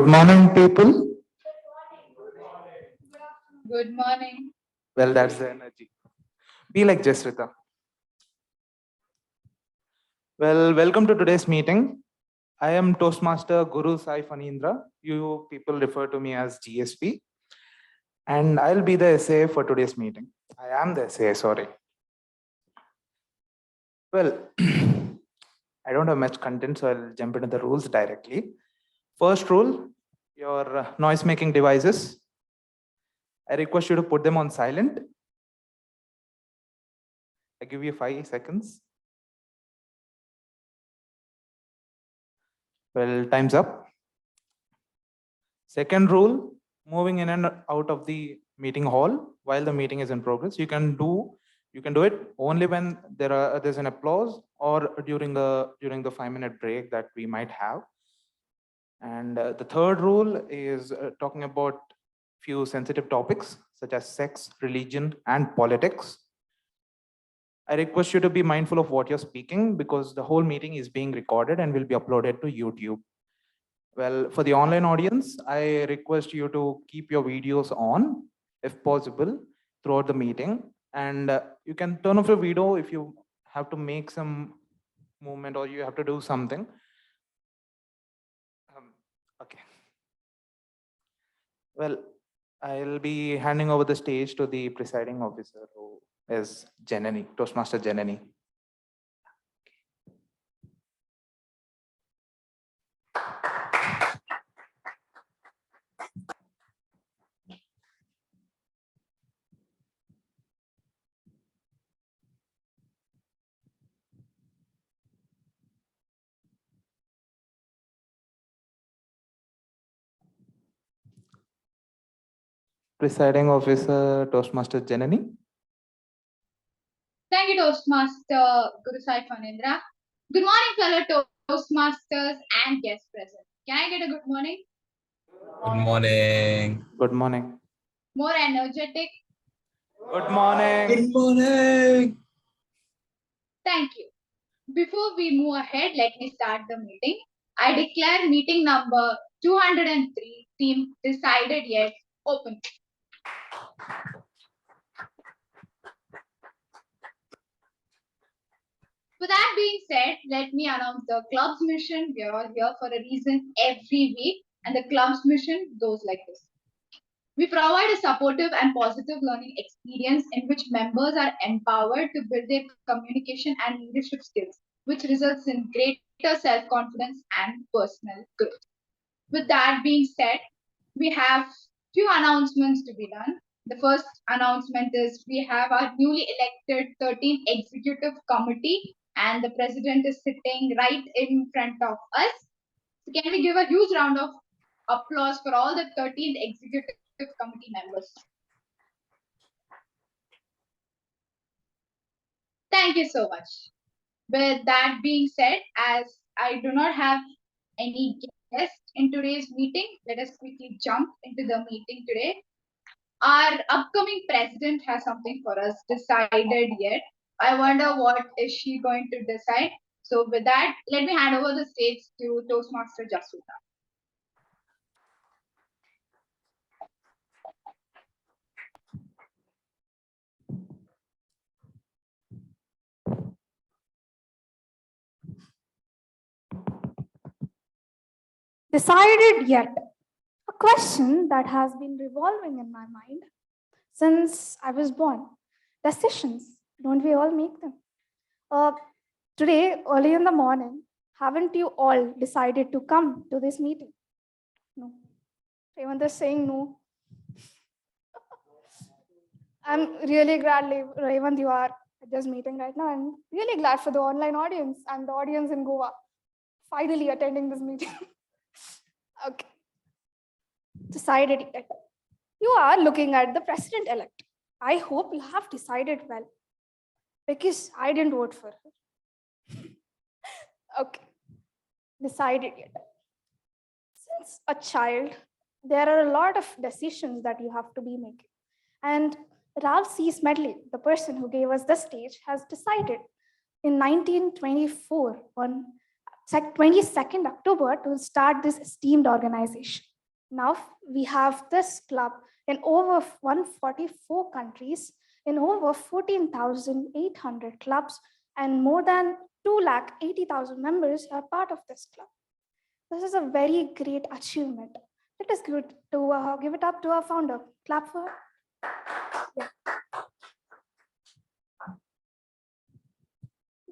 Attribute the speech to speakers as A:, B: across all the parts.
A: Good morning, people.
B: Good morning.
A: Well, that's the energy. Be like Jasvitha. Well, welcome to today's meeting. I am Toastmaster Guru Sai Phanindra. You people refer to me as GSP. And I'll be the SA for today's meeting. I am the SA, sorry. Well, I don't have much content, so I'll jump into the rules directly. First rule, your noise-making devices. I request you to put them on silent. I give you 5 seconds. Well, time's up. Second rule, moving in and out of the meeting hall while the meeting is in progress. You can do it only when there's an applause or during the 5-minute break that we might have. And the third rule is talking about few sensitive topics such as sex, religion, and politics. I request you to be mindful of what you're speaking because the whole meeting is being recorded and will be uploaded to YouTube. Well, for the online audience, I request you to keep your videos on, if possible, throughout the meeting. And you can turn off your video if you have to make some movement or you have to do something. Okay. Well, I'll be handing over the stage to the presiding officer who is Janani, Toastmaster Janani. Presiding officer, Toastmaster Janani.
B: Thank you, Toastmaster Guru Sai Phanindra. Good morning, fellow Toastmasters and guests present. Can I get a good morning?
C: Good morning.
A: Good morning.
B: More energetic.
A: Good morning.
C: Good morning.
B: Thank you. Before we move ahead, let me start the meeting. I declare meeting number 203, team decided yet, open. With that being said, let me announce the club's mission. We are all here for a reason every week, and the club's mission goes like this. We provide a supportive and positive learning experience in which members are empowered to build their communication and leadership skills, which results in greater self-confidence and personal growth. With that being said, we have few announcements to be done. The first announcement is we have our newly elected 13th Executive Committee, and the president is sitting right in front of us. So can we give a huge round of applause for all the 13th Executive Committee members? Thank you so much. With that being said, as I do not have any guests in today's meeting, let us quickly jump into the meeting today. Our upcoming president has something for us decided yet. I wonder what is she going to decide. So with that, let me hand over the stage to Toastmaster Jasvitha.
D: Decided yet? A question that has been revolving in my mind since I was born. Decisions, don't we all make them? Today, early in the morning, haven't you all decided to come to this meeting? No. Revanth is saying no. I'm really glad, Revanth, you are at this meeting right now. I'm really glad for the online audience and the audience in Goa finally attending this meeting. Okay. Decided yet. You are looking at the president-elect. I hope you have decided well, because I didn't vote for her. Okay. Decided yet. Since a child, there are a lot of decisions that you have to be making. And Ralph C. Smedley, the person who gave us the stage, has decided in 1924 on 22nd October to start this esteemed organization. Now we have this club in over 144 countries, in over 14,800 clubs, and more than 280,000 members are part of this club. This is a very great achievement. Let us give it up to our founder. Clap for her. Yeah.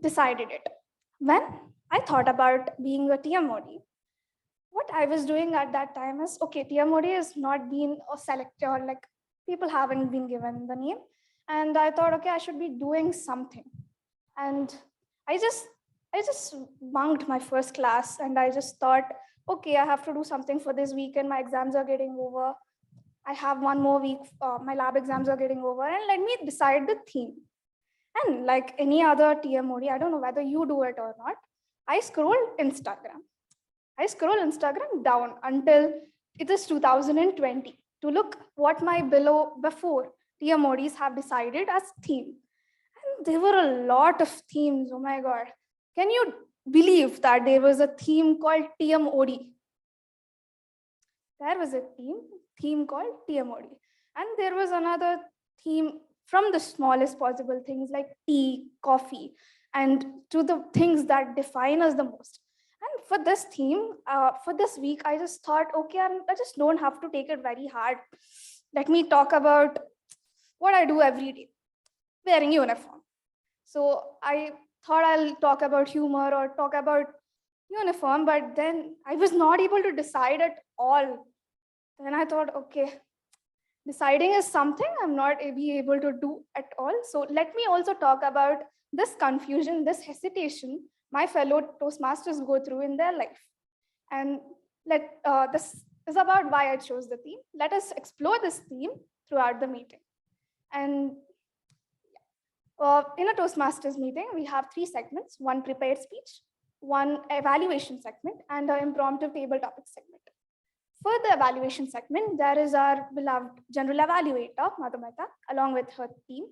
D: Decided it. When I thought about being a TMoD, what I was doing at that time is, okay, TMoD has not been a selector, or like people haven't been given the name. And I thought, okay, I should be doing something. And I just bunked my first class, and I just thought, okay, I have to do something for this weekend. My exams are getting over. I have one more week. My lab exams are getting over, and let me decide the theme. And like any other TMoD, I don't know whether you do it or not, I scroll Instagram down until it is 2020 to look what my before TMoDs have decided as theme. And there were a lot of themes. Oh my God. Can you believe that there was a theme called TMoD? There was a theme called TMoD. And there was another theme from the smallest possible things like tea, coffee, and to the things that define us the most. And for this theme, for this week, I just thought, okay, I just don't have to take it very hard. Let me talk about what I do every day, wearing uniform. So I thought I'll talk about humor or talk about uniform, but then I was not able to decide at all. Then I thought, okay, deciding is something I'm not able to do at all. So let me also talk about this confusion, this hesitation my fellow Toastmasters go through in their life. And this is about why I chose the theme. Let us explore this theme throughout the meeting. And in a Toastmasters meeting, we have 3 segments: one prepared speech, one evaluation segment, and an impromptu table topic segment. For the evaluation segment, there is our beloved general evaluator, Madhumitha, along with her team.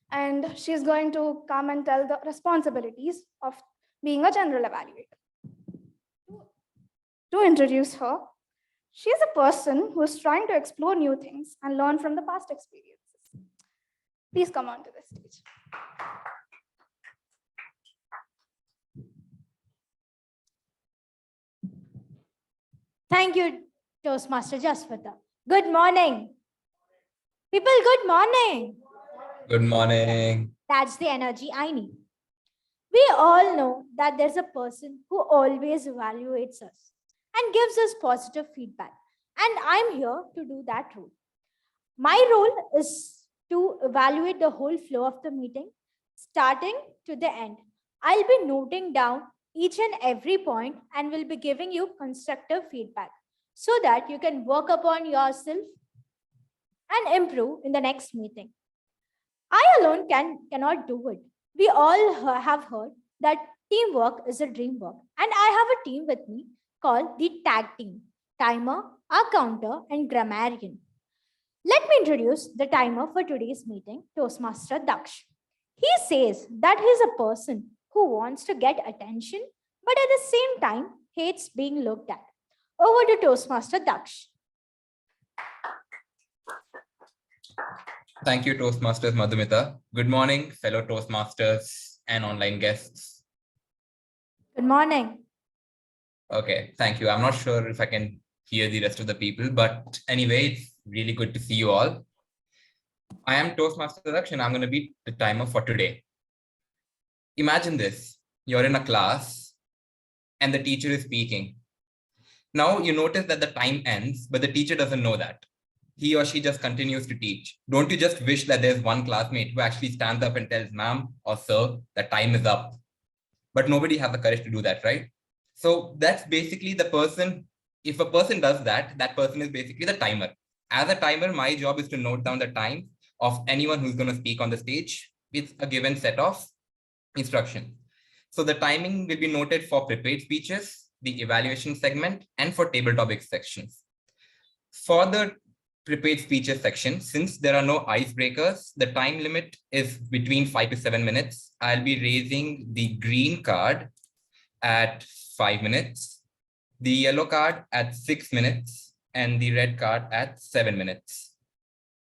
D: And she's going to come and tell the responsibilities of being a general evaluator. To introduce her, she is a person who is trying to explore new things and learn from the past experiences. Please come on to the stage.
E: Thank you, Toastmaster Jasvitha. Good morning. People, good morning.
C: Good morning.
E: That's the energy I need. We all know that there's a person who always evaluates us and gives us positive feedback. And I'm here to do that role. My role is to evaluate the whole flow of the meeting, starting to the end. I'll be noting down each and every point and will be giving you constructive feedback so that you can work upon yourself and improve in the next meeting. I alone cannot do it. We all have heard that teamwork is a dream work. And I have a team with me called the tag team: timer, accounter, and grammarian. Let me introduce the timer for today's meeting, Toastmaster Daksh. He says that he's a person who wants to get attention, but at the same time hates being looked at. Over to Toastmaster Daksh.
C: Thank you, Toastmasters Madhumitha. Good morning, fellow Toastmasters and online guests.
E: Good morning.
C: Okay, thank you. I'm not sure if I can hear the rest of the people, but anyway, it's really good to see you all. I am Toastmaster Daksh and I'm going to be the timer for today. Imagine this: you're in a class and the teacher is speaking. Now you notice that the time ends, but the teacher doesn't know that. He or she just continues to teach. Don't you just wish that there's one classmate who actually stands up and tells ma'am or sir that time is up? But nobody has the courage to do that, right? So that's basically the person. If a person does that, that person is basically the timer. As a timer, my job is to note down the time of anyone who's going to speak on the stage with a given set of instructions. So the timing will be noted for prepared speeches, the evaluation segment, and for table topic sections. For the prepared speeches section, since there are no icebreakers, the time limit is between 5 to 7 minutes. I'll be raising the green card at 5 minutes, the yellow card at 6 minutes, and the red card at 7 minutes.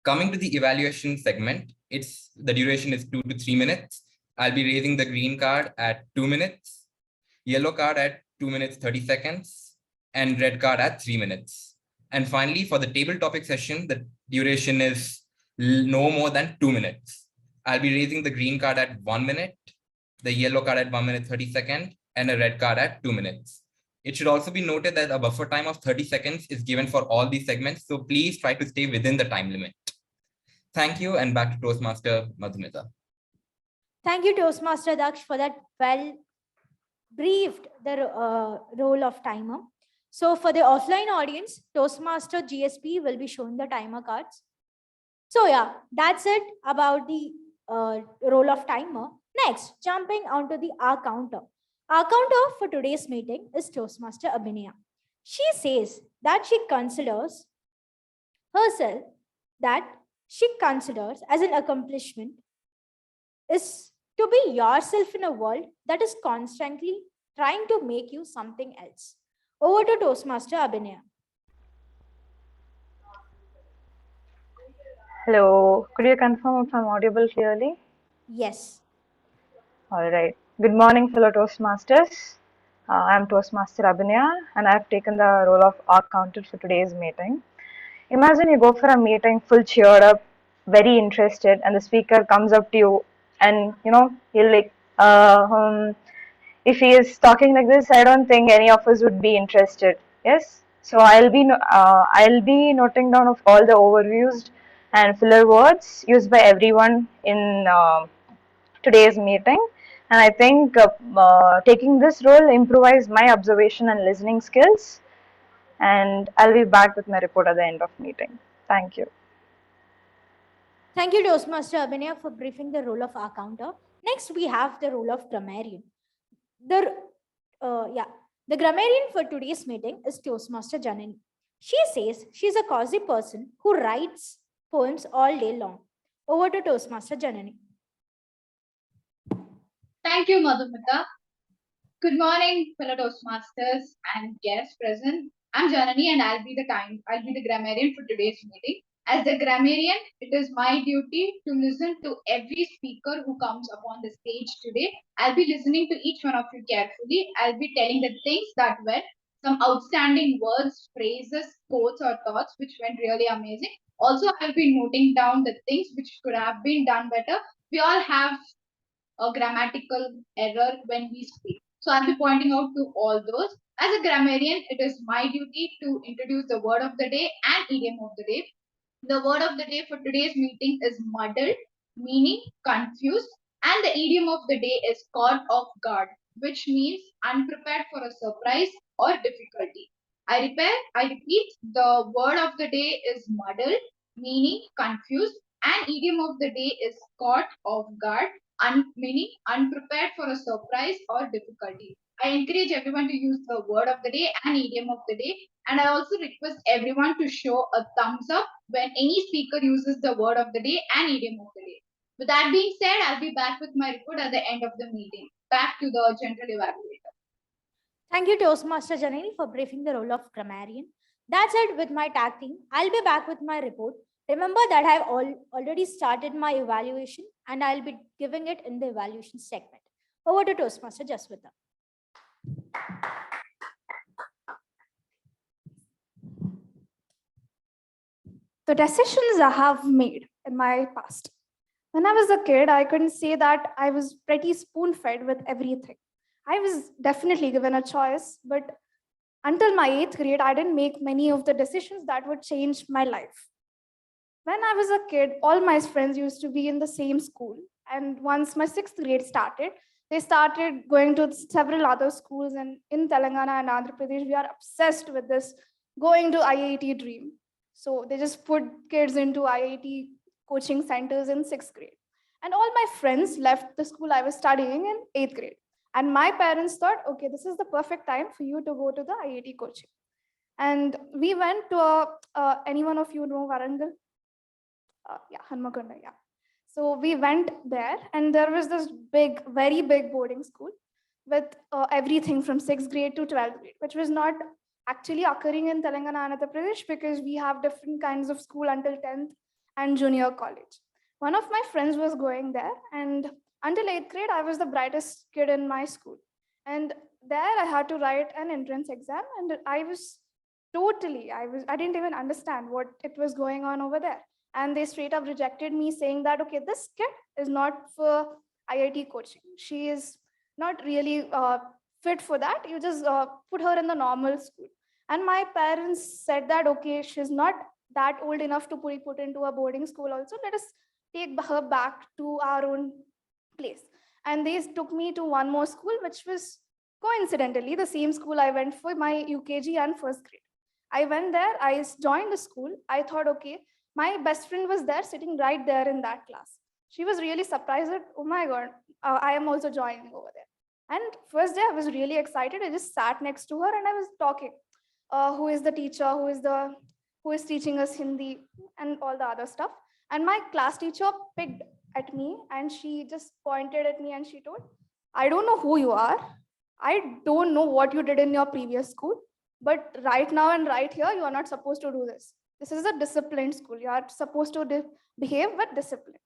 C: Coming to the evaluation segment, the duration is 2 to 3 minutes. I'll be raising the green card at 2 minutes, yellow card at 2 minutes 30 seconds, and red card at 3 minutes. And finally, for the table topic session, the duration is no more than 2 minutes. I'll be raising the green card at 1 minute, the yellow card at 1 minute 30 seconds, and a red card at 2 minutes. It should also be noted that a buffer time of 30 seconds is given for all these segments, so please try to stay within the time limit. Thank you, and back to Toastmaster Madhumitha.
E: Thank you, Toastmaster Daksh, for that well briefed the role of timer. So for the offline audience, Toastmaster GSP will be showing the timer cards. So yeah, that's it about the role of timer. Next, jumping onto the R counter. Our counter for today's meeting is Toastmaster Abhinaya. She says that she considers herself that she considers as an accomplishment is to be yourself in a world that is constantly trying to make you something else. Over to Toastmaster Abhinaya.
F: Hello, could you confirm if I'm audible clearly?
E: Yes.
F: All right. Good morning, fellow Toastmasters. I'm Toastmaster Abhinaya, and I've taken the role of arc counter for today's meeting. Imagine you go for a meeting full cheered up, very interested, and the speaker comes up to you, and you're like, if he is talking like this, I don't think any of us would be interested. Yes. So I'll be noting down of all the overused and filler words used by everyone in today's meeting, and I think taking this role improvise my observation and listening skills, and I'll be back with my report at the end of meeting. Thank you.
E: Thank you, Toastmaster Abhinaya, for briefing the role of our counter. Next, we have the role of grammarian. The grammarian for today's meeting is Toastmaster Janani. She says she's a cozy person who writes poems all day long. Over to Toastmaster Janani.
B: Thank you, Madhumitha. Good morning, fellow Toastmasters and guests present. I'm Janani, and I'll be the grammarian for today's meeting. As the grammarian, it is my duty to listen to every speaker who comes upon the stage today. I'll be listening to each one of you carefully. I'll be telling the things that were some outstanding words, phrases, quotes, or thoughts which went really amazing. Also, I'll be noting down the things which could have been done better. We all have a grammatical error when we speak. So I'll be pointing out to all those. As a grammarian, it is my duty to introduce the word of the day and idiom of the day. The word of the day for today's meeting is muddled, meaning confused, and the idiom of the day is caught off guard, which means unprepared for a surprise or difficulty. I repeat, the word of the day is muddled, meaning confused, and idiom of the day is caught off guard, meaning unprepared for a surprise or difficulty. I encourage everyone to use the word of the day and idiom of the day, and I also request everyone to show a thumbs up when any speaker uses the word of the day and idiom of the day. With that being said, I'll be back with my report at the end of the meeting. Back to the general evaluator.
E: Thank you, Toastmaster Janani, for briefing the role of grammarian. That's it with my tag team. I'll be back with my report. Remember that I've already started my evaluation, and I'll be giving it in the evaluation segment. Over to Toastmaster Jasvitha.
D: The decisions I have made in my past. When I was a kid, I couldn't say that I was pretty spoon-fed with everything. I was definitely given a choice, but until my 8th grade, I didn't make many of the decisions that would change my life. When I was a kid, all my friends used to be in the same school. And once my 6th grade started, they started going to several other schools. And in Telangana and Andhra Pradesh, we are obsessed with this going to IIT dream. So they just put kids into IIT coaching centers in 6th grade. And all my friends left the school I was studying in 8th grade. And my parents thought, okay, this is the perfect time for you to go to the IIT coaching. And we went to any one of you know Warangal? Hanmakonda, yeah. So we went there, and there was this big, very big boarding school with everything from 6th grade to 12th grade, which was not actually occurring in Telangana and Andhra Pradesh because we have different kinds of school until 10th and junior college. One of my friends was going there, and until 8th grade, I was the brightest kid in my school. And there I had to write an entrance exam, and I didn't even understand what it was going on over there. And they straight up rejected me, saying that, okay, this kid is not for IIT coaching. She is not really fit for that. You just put her in the normal school. And my parents said that, okay, she's not that old enough to be put into a boarding school also. Let us take her back to our own place. And they took me to one more school, which was coincidentally the same school I went for my UKG and first grade. I went there, I joined the school. I thought, okay, my best friend was there sitting right there in that class. She was really surprised that, oh my God, I am also joining over there. And first day I was really excited. I just sat next to her and I was talking. Who is the teacher? Who is teaching us Hindi and all the other stuff? And my class teacher picked at me and she just pointed at me and she told, I don't know who you are. I don't know what you did in your previous school, but right now and right here, you are not supposed to do this. This is a disciplined school. You are supposed to behave with discipline.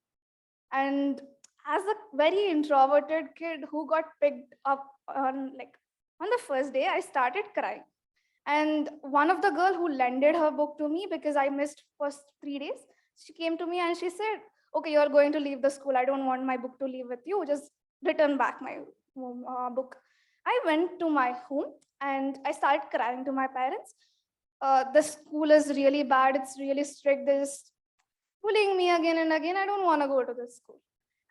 D: And as a very introverted kid who got picked up on the first day, I started crying. And one of the girl who lended her book to me because I missed first 3 days, she came to me and she said, okay, you're going to leave the school. I don't want my book to leave with you. Just return back my book. I went to my home and I started crying to my parents. The school is really bad. It's really strict. They're just pulling me again and again. I don't want to go to this school.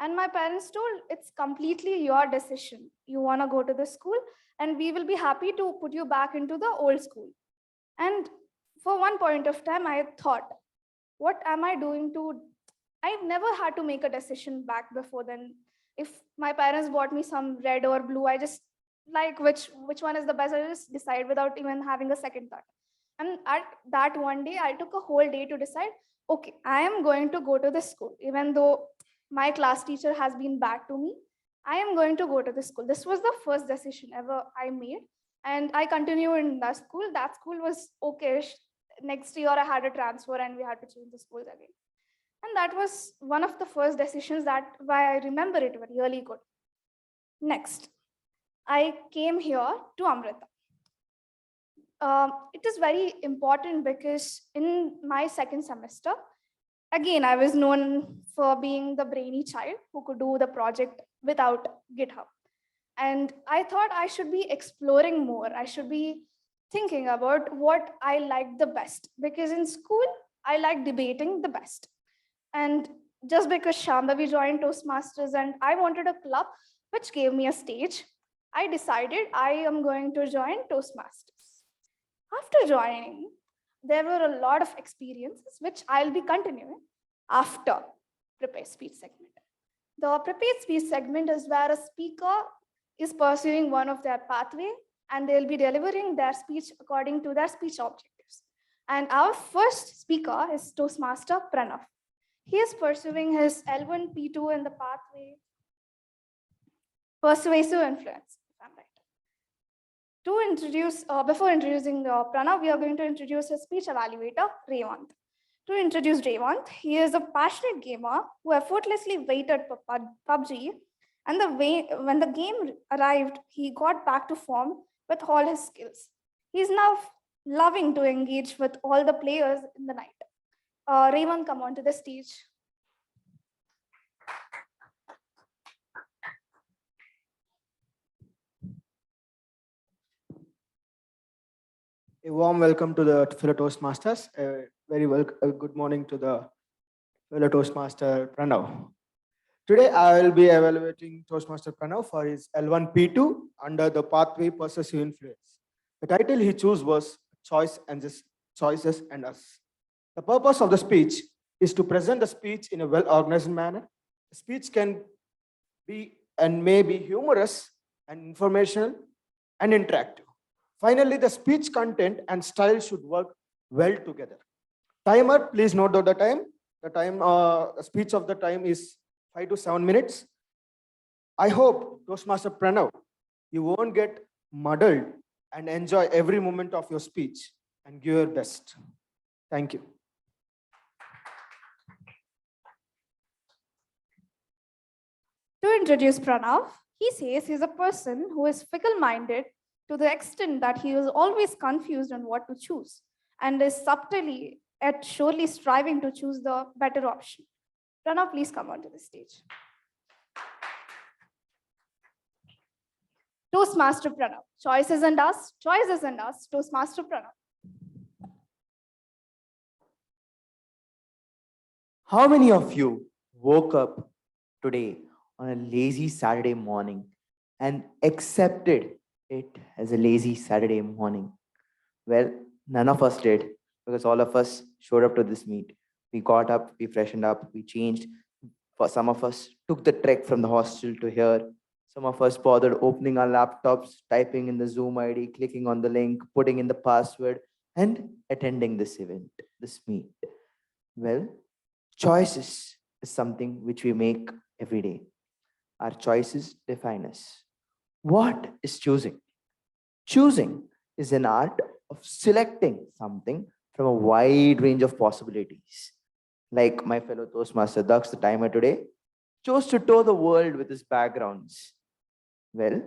D: And my parents told, it's completely your decision. You want to go to the school and we will be happy to put you back into the old school. And for one point of time, I thought, what am I doing to, I've never had to make a decision back before then. If my parents bought me some red or blue, I just like which one is the best, I just decide without even having a second thought. And at that one day, I took a whole day to decide, okay, I am going to go to this school, even though my class teacher has been bad to me. I am going to go to this school. This was the first decision ever I made. And I continued in that school. That school was okay. Next year, I had a transfer and we had to change the schools again. And that was one of the first decisions that why I remember it really good. Next, I came here to Amrita. It is very important because in my second semester, again, I was known for being the brainy child who could do the project without GitHub. And I thought I should be exploring more. I should be thinking about what I liked the best. Because in school, I liked debating the best. And just because Shambhavi joined Toastmasters and I wanted a club which gave me a stage, I decided I am going to join Toastmasters. After joining, there were a lot of experiences which I'll be continuing after prepared speech segment. The prepared speech segment is where a speaker is pursuing one of their pathway and they'll be delivering their speech according to their speech objectives. And our first speaker is Toastmaster Pranav. He is pursuing his L1, P2 in the pathway, persuasive influence, if I'm right. Before introducing Pranav, we are going to introduce his speech evaluator, Revanth. To introduce Revanth, he is a passionate gamer who effortlessly waited for PUBG, and when the game arrived, he got back to form with all his skills. He is now loving to engage with all the players in the night. Revanth, come onto the stage.
G: A warm welcome to the fellow Toastmasters. Good morning to the fellow Toastmaster Pranav. Today, I will be evaluating Toastmaster Pranav for his L1P2 under the pathway Persuasive Influence. The title he chose was Choices and Us. The purpose of the speech is to present the speech in a well-organized manner. The speech can be and may be humorous and informational and interactive. Finally, the speech content and style should work well together. Timer, please note down the time. The speech of the time is 5 to 7 minutes. I hope, Toastmaster Pranav, you won't get muddled and enjoy every moment of your speech and give your best. Thank you.
D: To introduce Pranav, he says he's a person who is fickle-minded to the extent that he is always confused on what to choose and is subtly yet surely striving to choose the better option. Pranav, please come onto the stage. Toastmaster Pranav. Choices and us, Toastmaster Pranav.
H: How many of you woke up today on a lazy Saturday morning and accepted it as a lazy Saturday morning? Well, none of us did, because all of us showed up to this meet. We got up, we freshened up, we changed. For some of us, took the trek from the hostel to here. Some of us bothered opening our laptops, typing in the Zoom ID, clicking on the link, putting in the password, and attending this event, this meet. Well, choices is something which we make every day. Our choices define us. What is choosing? Choosing is an art of selecting something from a wide range of possibilities. Like my fellow Toastmaster Daksh, the timer today, chose to tour the world with his backgrounds. Well,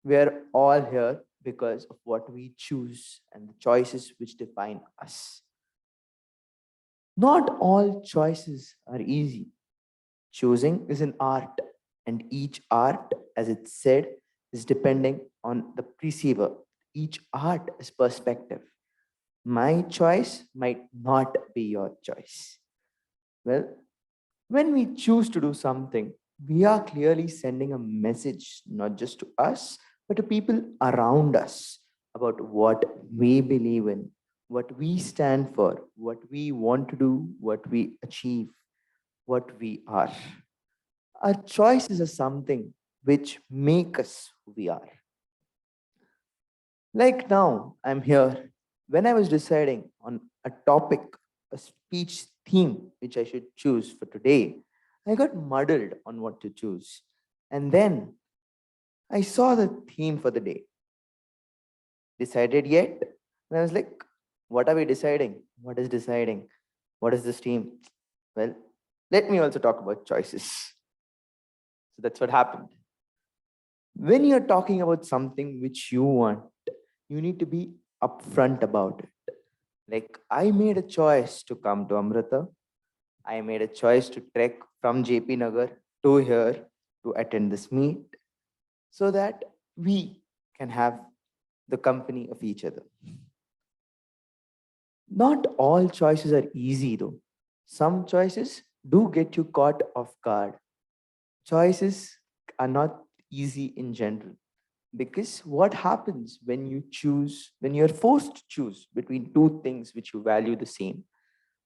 H: we are all here because of what we choose and the choices which define us. Not all choices are easy. Choosing is an art, and each art, as it said, is depending on the perceiver. Each art is perspective. My choice might not be your choice. Well, when we choose to do something, we are clearly sending a message, not just to us, but to people around us about what we believe in, what we stand for, what we want to do, what we achieve, what we are. Our choices are something which make us who we are. Like now, I'm here. When I was deciding on a topic, a speech theme which I should choose for today, I got muddled on what to choose. And then I saw the theme for the day. Decided yet? And I was like, what are we deciding? What is deciding? What is this theme? Well, let me also talk about choices. So that's what happened. When you're talking about something which you want, you need to be upfront about it. Like, I made a choice to come to Amrita. I made a choice to trek from JP Nagar to here to attend this meet so that we can have the company of each other. Not all choices are easy though. Some choices do get you caught off guard. Choices are not easy in general, because what happens when you choose, when you're forced to choose between two things which you value the same,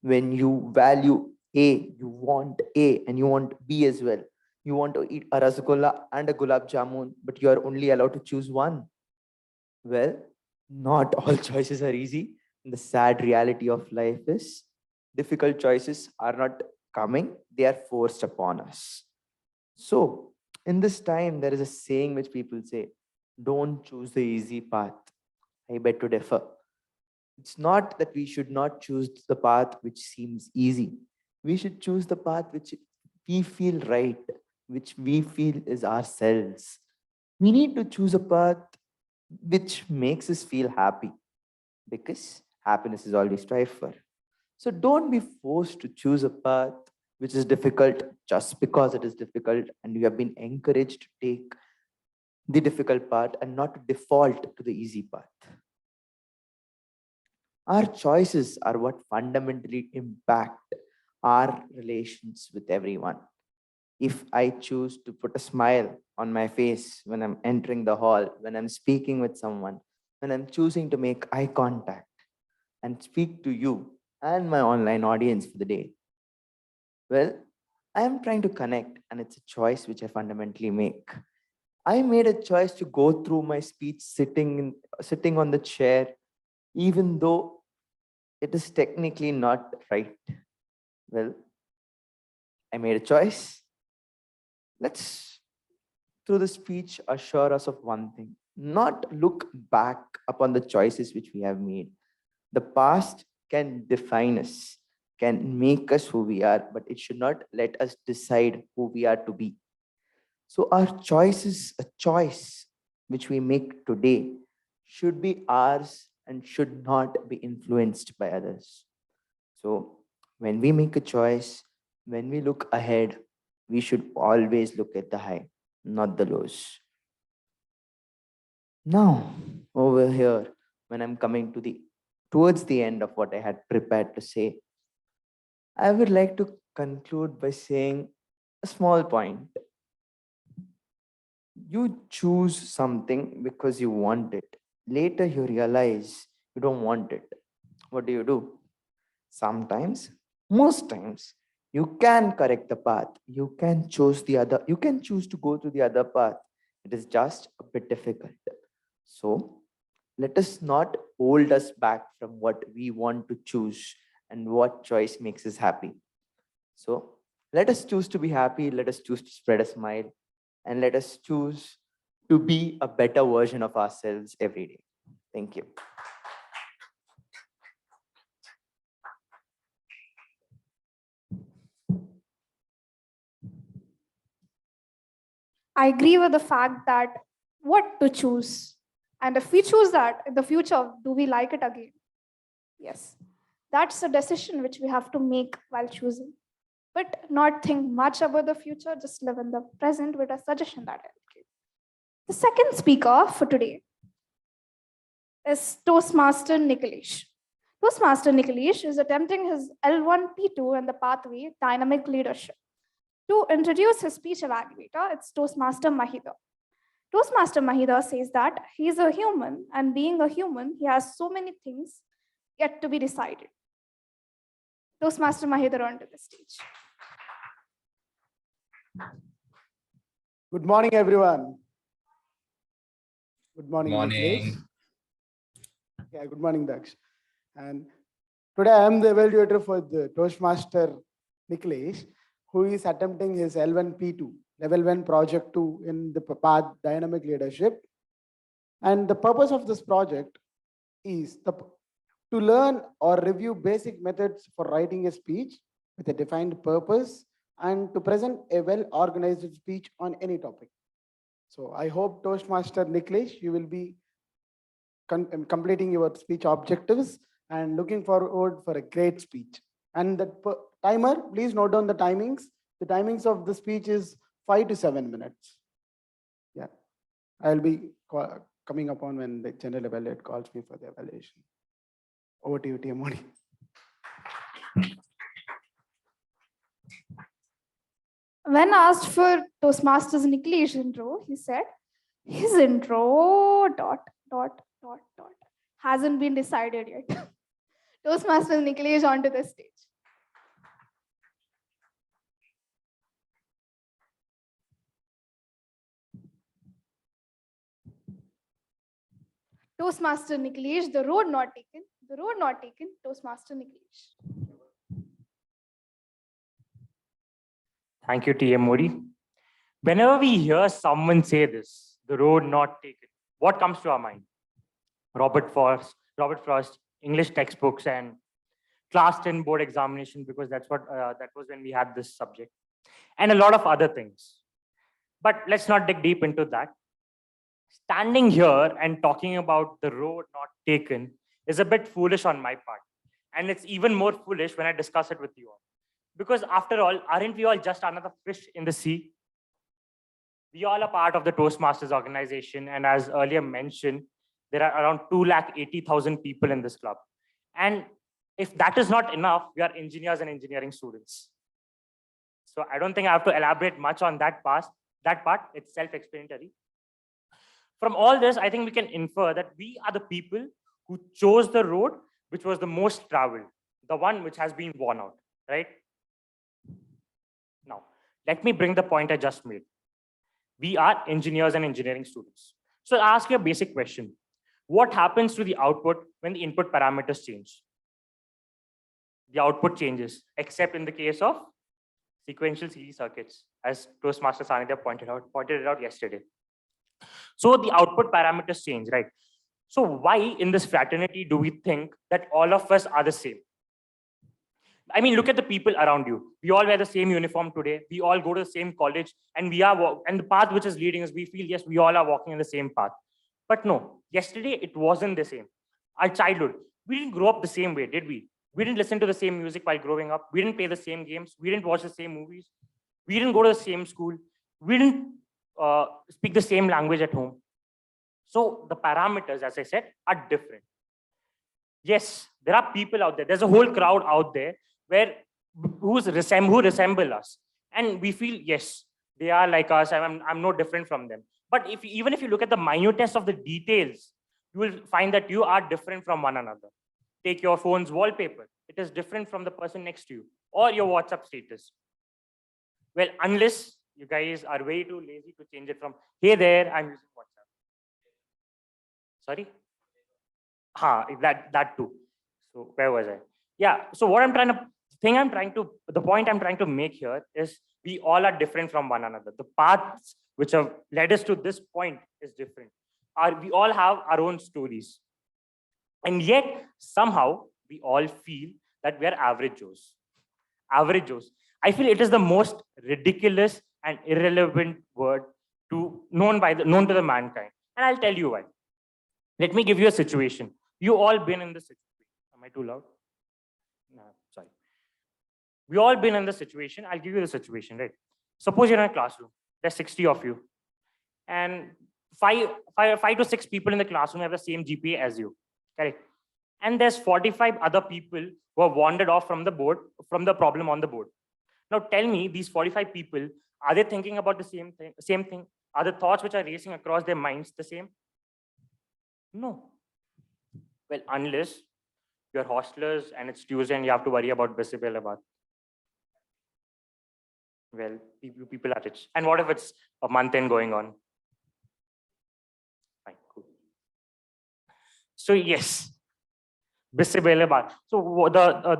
H: when you value A, you want A and you want B as well. You want to eat a rasgulla and a gulab jamun, but you are only allowed to choose one. Well, not all choices are easy. The sad reality of life is difficult choices are not coming, they are forced upon us. So, in this time, there is a saying which people say, don't choose the easy path. I beg to differ. It's not that we should not choose the path which seems easy. We should choose the path which we feel right, which we feel is ourselves. We need to choose a path which makes us feel happy, because happiness is all we strive for. So don't be forced to choose a path which is difficult just because it is difficult and you have been encouraged to take the difficult part and not to default to the easy path. Our choices are what fundamentally impact our relations with everyone. If I choose to put a smile on my face when I'm entering the hall, when I'm speaking with someone, when I'm choosing to make eye contact and speak to you and my online audience for the day, well, I am trying to connect, and it's a choice which I fundamentally make. I made a choice to go through my speech sitting on the chair, even though it is technically not right. Well, I made a choice. Let's, through the speech, assure us of one thing. not look back upon the choices which we have made. The past can define us, can make us who we are, but it should not let us decide who we are to be. So our choice is a choice which we make today should be ours and should not be influenced by others. So when we make a choice, when we look ahead, we should always look at the high, not the lows. Now, over here, when I'm coming to the towards the end of what I had prepared to say, I would like to conclude by saying a small point. You choose something because you want it. Later, you realize you don't want it. What do? Sometimes, most times, you can correct the path. You can choose the other. You can choose to go to the other path. It is just a bit difficult. So, let us not hold us back from what we want to choose and what choice makes us happy. So, let us choose to be happy. Let us choose to spread a smile, and let us choose to be a better version of ourselves every day. Thank you.
D: I agree with the fact that what to choose. And if we choose that in the future, do we like it again? Yes. That's a decision which we have to make while choosing. But not think much about the future, just live in the present with a suggestion that I will give. The second speaker for today is Toastmaster Nikhilesh. Toastmaster Nikhilesh is attempting his L1 P2 in the pathway Dynamic Leadership. To introduce his speech evaluator, it's Toastmaster Maheedhar. Toastmaster Maheedhar says that he is a human, and being a human, he has so many things yet to be decided. Toastmaster Maheedhar onto the stage.
G: Good morning, everyone. Good morning,
C: Morning.
G: Nikhilesh. Yeah, good morning, Daksh. And today I am the evaluator for the Toastmaster Nikhilesh, who is attempting his L1P2, Level 1 Project 2 in the path Dynamic Leadership. And the purpose of this project is to learn or review basic methods for writing a speech with a defined purpose and to present a well-organized speech on any topic. So I hope Toastmaster Nikhilesh, you will be completing your speech objectives and looking forward for a great speech. And the timer, please note down the timings. The timings of the speech is 5 to 7 minutes. Yeah, I'll be coming upon when the general evaluator calls me for the evaluation. Over to you, TMoD.
D: When asked for Toastmasters Nikhilesh intro, he said, his intro ... hasn't been decided yet. Toastmasters Nikhilesh onto the stage. Toastmaster Nikhilesh, the road not taken, Toastmaster Nikhilesh.
I: Thank you, TMoD. Whenever we hear someone say this, the road not taken, what comes to our mind? Robert Frost, English textbooks, and class 10 board examination, because that was when we had this subject, and a lot of other things. But let's not dig deep into that. Standing here and talking about the road not taken is a bit foolish on my part. And it's even more foolish when I discuss it with you all. Because after all, aren't we all just another fish in the sea? We all are part of the Toastmasters organization. And as earlier mentioned, there are around 280,000 people in this club. And if that is not enough, we are engineers and engineering students. So I don't think I have to elaborate much on that part. It's self-explanatory. From all this, I think we can infer that we are the people who chose the road which was the most traveled, the one which has been worn out, right? Now, let me bring the point I just made. We are engineers and engineering students. So I'll ask you a basic question. What happens to the output when the input parameters change? The output changes, except in the case of sequential series circuits, as Toastmaster Sanidhya pointed it out yesterday. So the output parameters change, right? So why in this fraternity do we think that all of us are the same? I mean, look at the people around you. We all wear the same uniform today. We all go to the same college, and and the path which is leading us, we feel, yes, we all are walking in the same path. But no, yesterday it wasn't the same. Our childhood, we didn't grow up the same way, did we? We didn't listen to the same music while growing up. We didn't play the same games. We didn't watch the same movies. We didn't go to the same school. We didn't speak the same language at home. So the parameters, as I said, are different. Yes, there are people out there. There's a whole crowd out there who resemble us, and we feel, yes, they are like us. I'm no different from them. But even if you look at the minutest of the details, you will find that you are different from one another. Take your phone's wallpaper. It is different from the person next to you, or your WhatsApp status. Well, unless you guys are way too lazy to change it from, hey there, I'm using WhatsApp. Sorry? That too. So where was I? Yeah. So what the point I'm trying to make here is we all are different from one another. The paths which have led us to this point is different. We all have our own stories. And yet somehow we all feel that we are average Joes. Average Joes. I feel it is the most ridiculous and irrelevant word known to the mankind. And I'll tell you why. Let me give you a situation. You all been in this situation. Am I too loud? No, sorry. We all been in the situation. I'll give you the situation, right? Suppose you're in a classroom. There's 60 of you. And five to six people in the classroom have the same GPA as you. Correct? And there's 45 other people who have wandered off from the problem on the board. Now tell me, these 45 people, are they thinking about the same thing? Are the thoughts which are racing across their minds the same? No. Well, unless you're hostelers and it's Tuesday and you have to worry about Bisibelabat. Well, people are rich. And what if it's a month end going on? Fine, cool. So yes, Bisibelabat. So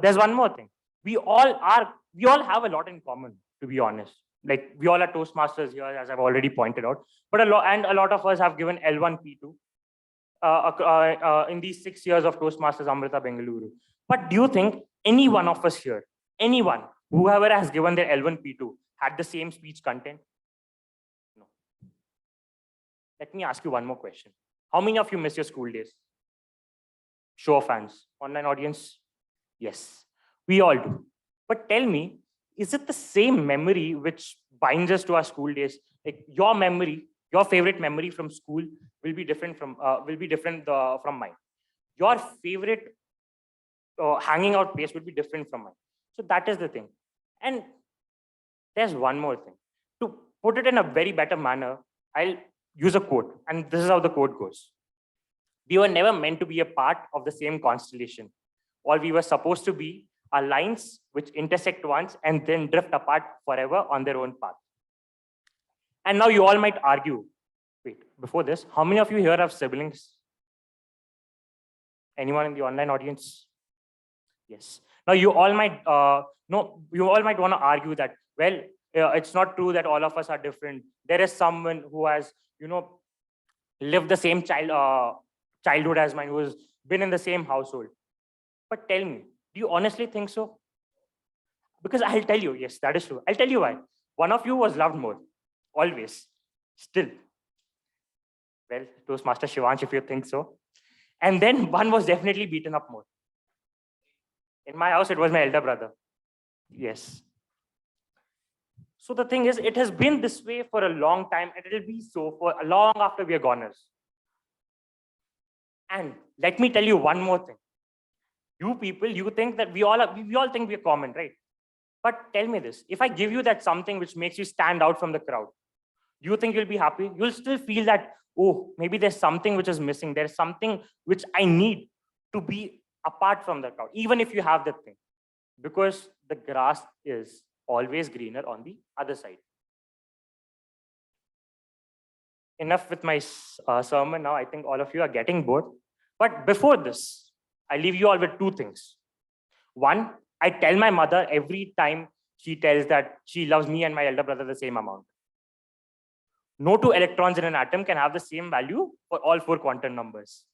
I: there's one more thing. We all have a lot in common, to be honest. Like we all are Toastmasters here, as I've already pointed out. But a lot of us have given L1, P2. In these 6 years of Toastmasters Amrita Bengaluru. But do you think any one of us here, whoever has given their L1, P2, had the same speech content? No. Let me ask you one more question. How many of you miss your school days? Show of hands. Online audience? Yes, we all do. But tell me, is it the same memory which binds us to our school days? Like your memory, your favorite memory from school will be different from mine. Your favorite hanging out place will be different from mine. So that is the thing. And there's one more thing. To put it in a very better manner, I'll use a quote. And this is how the quote goes. We were never meant to be a part of the same constellation. All we were supposed to be are lines which intersect once and then drift apart forever on their own path. And now you all might argue, wait, before this, how many of you here have siblings? Anyone in the online audience? Yes. Now you all might want to argue that, well, it's not true that all of us are different. There is someone who has, lived the same childhood as mine, who has been in the same household. But tell me, do you honestly think so? Because I'll tell you, yes, that is true. I'll tell you why. One of you was loved more, always, still. Well, Toastmaster Shivansh, if you think so. And then one was definitely beaten up more. In my house, it was my elder brother. Yes. So the thing is, it has been this way for a long time, and it will be so for long after we are goners. And let me tell you one more thing. You people, you think that we all think we are common, right? But tell me this, if I give you that something which makes you stand out from the crowd, do you think you'll be happy? You'll still feel that, oh, maybe there's something which is missing. There's something which I need to be apart from the crowd, even if you have that thing. Because the grass is always greener on the other side. Enough with my sermon now. I think all of you are getting bored. But before this, I leave you all with two things. One, I tell my mother every time she tells that she loves me and my elder brother the same amount. No two electrons in an atom can have the same value for all 4 quantum numbers.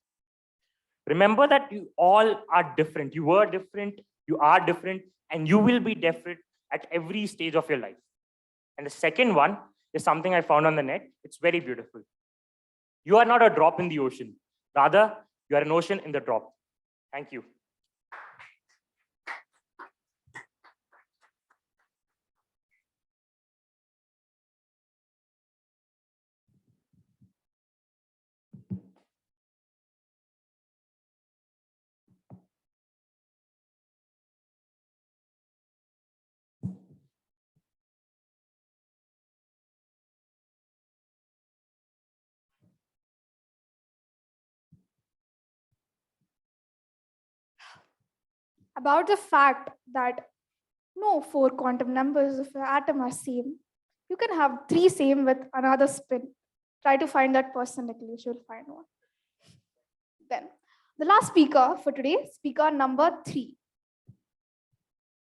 I: Remember that you all are different. You were different, you are different, and you will be different at every stage of your life. And the second one is something I found on the net. It's very beautiful. You are not a drop in the ocean. Rather, you are an ocean in the drop. Thank you.
D: About the fact that no 4 quantum numbers of an atom are same. You can have 3 same with another spin. Try to find that person, Nikhilesh, you'll find one. Then, the last speaker for today, speaker number 3,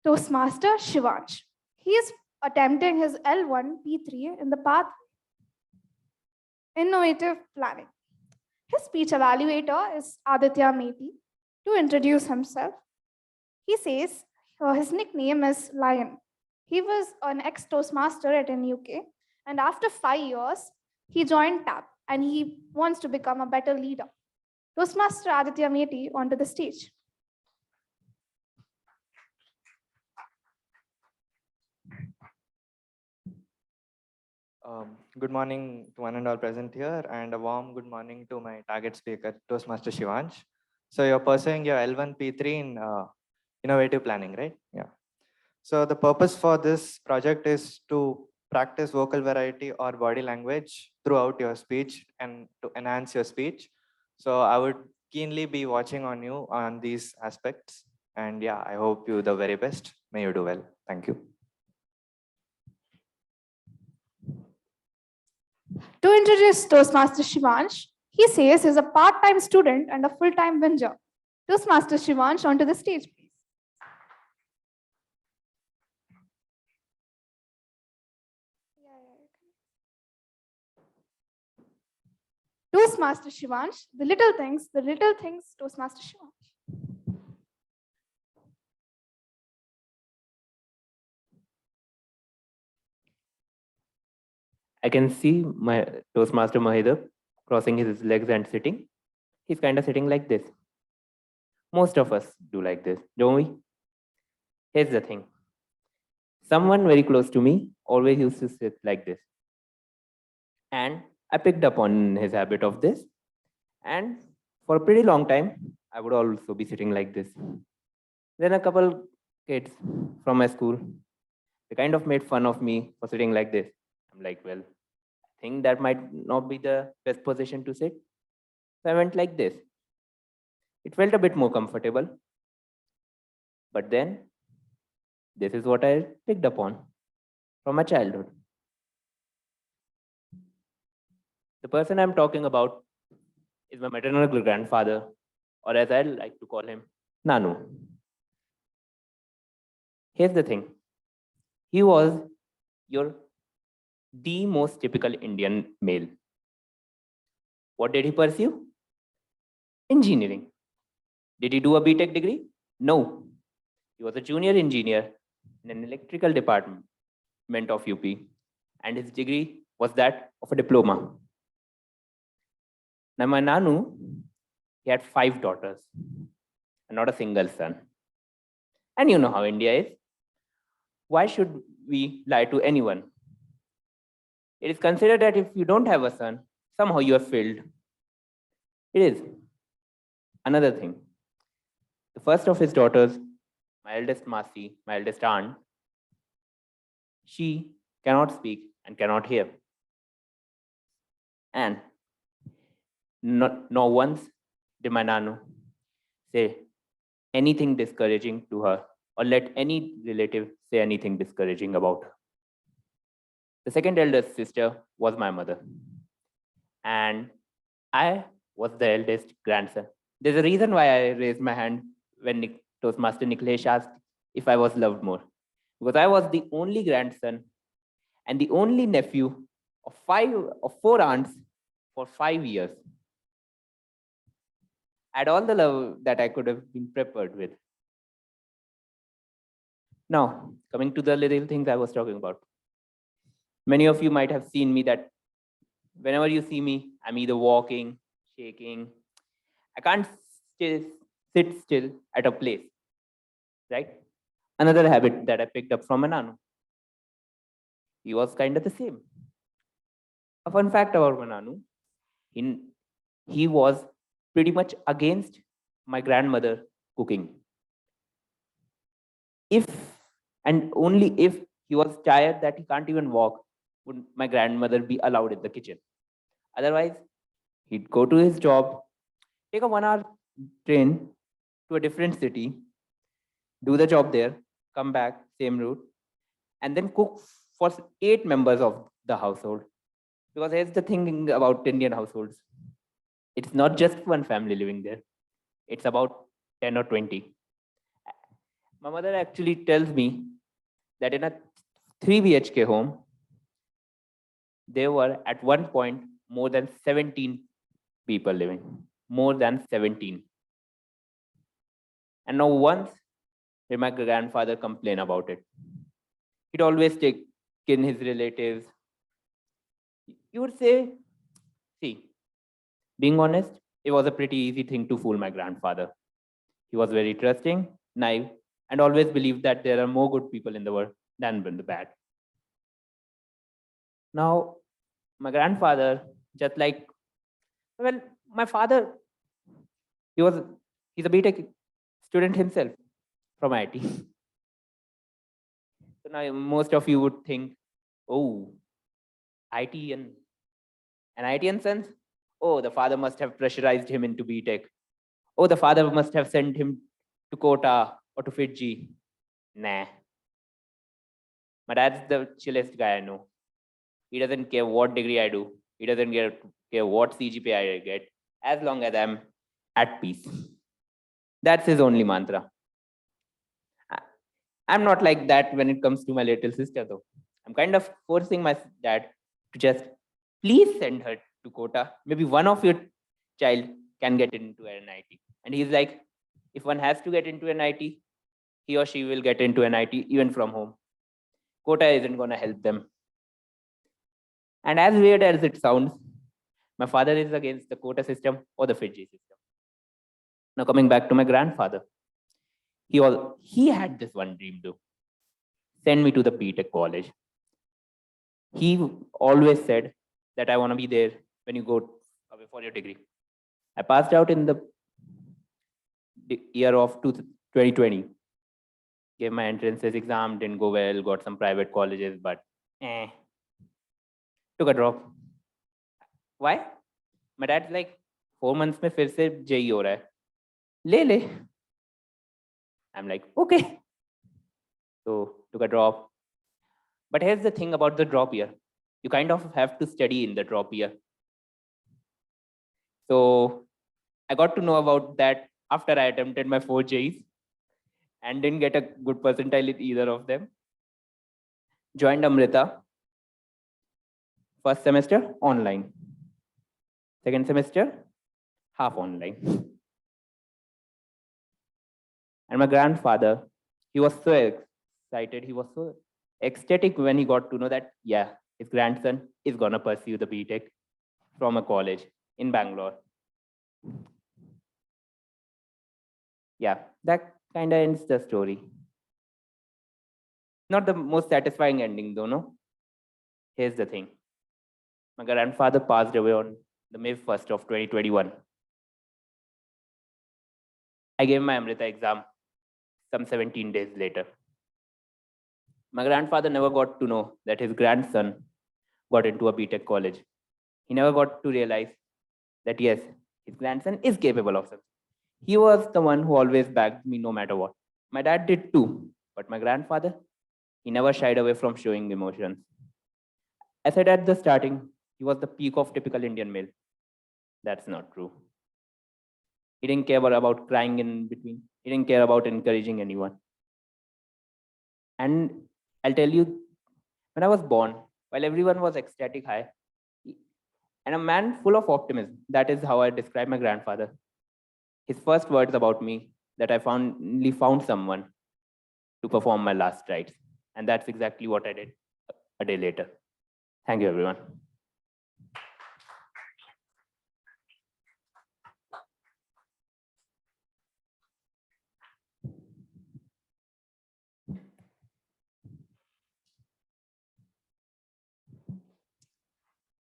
D: Toastmaster Shivansh. He is attempting his L1 P3 in the path Innovative Planning. His speech evaluator is Aditya Meti. To introduce himself, he says his nickname is Lion. He was an ex-Toastmaster at an UK, and after 5 years, he joined TAP and he wants to become a better leader. Toastmaster Aditya Meti onto the stage.
J: Good morning to one and all present here, and a warm good morning to my target speaker, Toastmaster Shivansh. So you're pursuing your L1 P3 in innovative planning, right? Yeah. So the purpose for this project is to practice vocal variety or body language throughout your speech and to enhance your speech. So I would keenly be watching on you on these aspects. And yeah, I hope you the very best. May you do well. Thank you.
D: To introduce Toastmaster Shivansh, he says he's a part-time student and a full-time binger. Toastmaster Shivansh onto the stage, please. Toastmaster Shivansh, the little things, Toastmaster Shivansh.
K: I can see my Toastmaster Maheedhar crossing his legs and sitting. He's kind of sitting like this. Most of us do like this, don't we? Here's the thing. Someone very close to me always used to sit like this. And I picked up on his habit of this. And for a pretty long time, I would also be sitting like this. Then a couple kids from my school, they kind of made fun of me for sitting like this. I'm like, well, I think that might not be the best position to sit. So I went like this. It felt a bit more comfortable. But then, this is what I picked up on from my childhood. The person I'm talking about is my maternal grandfather, or as I like to call him, Nanu. Here's the thing. He was the most typical Indian male. What did he pursue? Engineering. Did he do a BTech degree? No. He was a junior engineer in an electrical department of UP, and his degree was that of a diploma. Now, my Nanu, he had 5 daughters and not a single son. And you know how India is. Why should we lie to anyone? It is considered that if you don't have a son, somehow you have failed. It is. Another thing. The first of his daughters, my eldest Masi, my eldest aunt, she cannot speak and cannot hear. And not once did my Nanu say anything discouraging to her or let any relative say anything discouraging about her. The second eldest sister was my mother. And I was the eldest grandson. There's a reason why I raised my hand when Toastmaster Nikhilesh asked if I was loved more. Because I was the only grandson and the only nephew of 4 aunts for 5 years. Had all the love that I could have been prepared with. Now, coming to the little things I was talking about. Many of you might have seen me that whenever you see me, I'm either walking, shaking. I can't sit still at a place, right? Another habit that I picked up from a Nanu. He was kind of the same. A fun fact about Mananu, he was pretty much against my grandmother cooking. If and only if he was tired that he can't even walk, would my grandmother be allowed in the kitchen. Otherwise, he'd go to his job, take a 1 hour train to a different city, do the job there, come back, same route, and then cook for 8 members of the household. Because here's the thing about Indian households. It's not just one family living there. It's about 10 or 20. My mother actually tells me that in a 3 BHK home, there were at one point more than 17 people living. More than 17. And now once did my grandfather complain about it. He'd always take in his relatives. You would say, see, being honest, it was a pretty easy thing to fool my grandfather. He was very trusting, naive, and always believed that there are more good people in the world than the bad. Now, my grandfather, just like, well, my father, he's a BTech student himself from IT. So now most of you would think, oh, IT and an ITN sense? Oh, the father must have pressurized him into BTech. Oh, the father must have sent him to Kota or to Fiji. Nah. My dad's the chillest guy I know. He doesn't care what degree I do. He doesn't care what CGPA I get, as long as I'm at peace. That's his only mantra. I'm not like that when it comes to my little sister, though. I'm kind of forcing my dad to just please send her to Kota. Maybe one of your child can get into an IT. And he's like, if one has to get into an IT, he or she will get into an IT even from home. Kota isn't going to help them. And as weird as it sounds, my father is against the Kota system or the Fiji system. Now coming back to my grandfather, he had this one dream though. Send me to the BTech college. He always said that I want to be there when you go away for your degree. I passed out in the year of 2020. Gave my entrances exam, didn't go well, got some private colleges, but took a drop. Why? My dad's like, 4 months में फिर से JEE हो रहा है. ले. I'm like, okay. So took a drop. But here's the thing about the drop year. You kind of have to study in the drop year. So I got to know about that after I attempted my 4 JEEs and didn't get a good percentile in either of them. Joined Amrita. First semester, online. Second semester, half online. And my grandfather, he was so excited. He was so ecstatic when he got to know that, yeah, his grandson is going to pursue the BTech from a college in Bangalore. Yeah, that kind of ends the story. Not the most satisfying ending though, no? Here's the thing. My grandfather passed away on the May 1st of 2021. I gave my Amrita exam some 17 days later. My grandfather never got to know that his grandson got into a BTech college. He never got to realize that yes, his grandson is capable of something. He was the one who always backed me no matter what. My dad did too, but my grandfather, he never shied away from showing emotions. I said at the starting, he was the peak of typical Indian male. That's not true. He didn't care about crying in between. He didn't care about encouraging anyone. And I'll tell you, when I was born, while everyone was ecstatic high, and a man full of optimism. That is how I describe my grandfather. His first words about me, that I finally found someone to perform my last rites. And that's exactly what I did a day later. Thank you, everyone.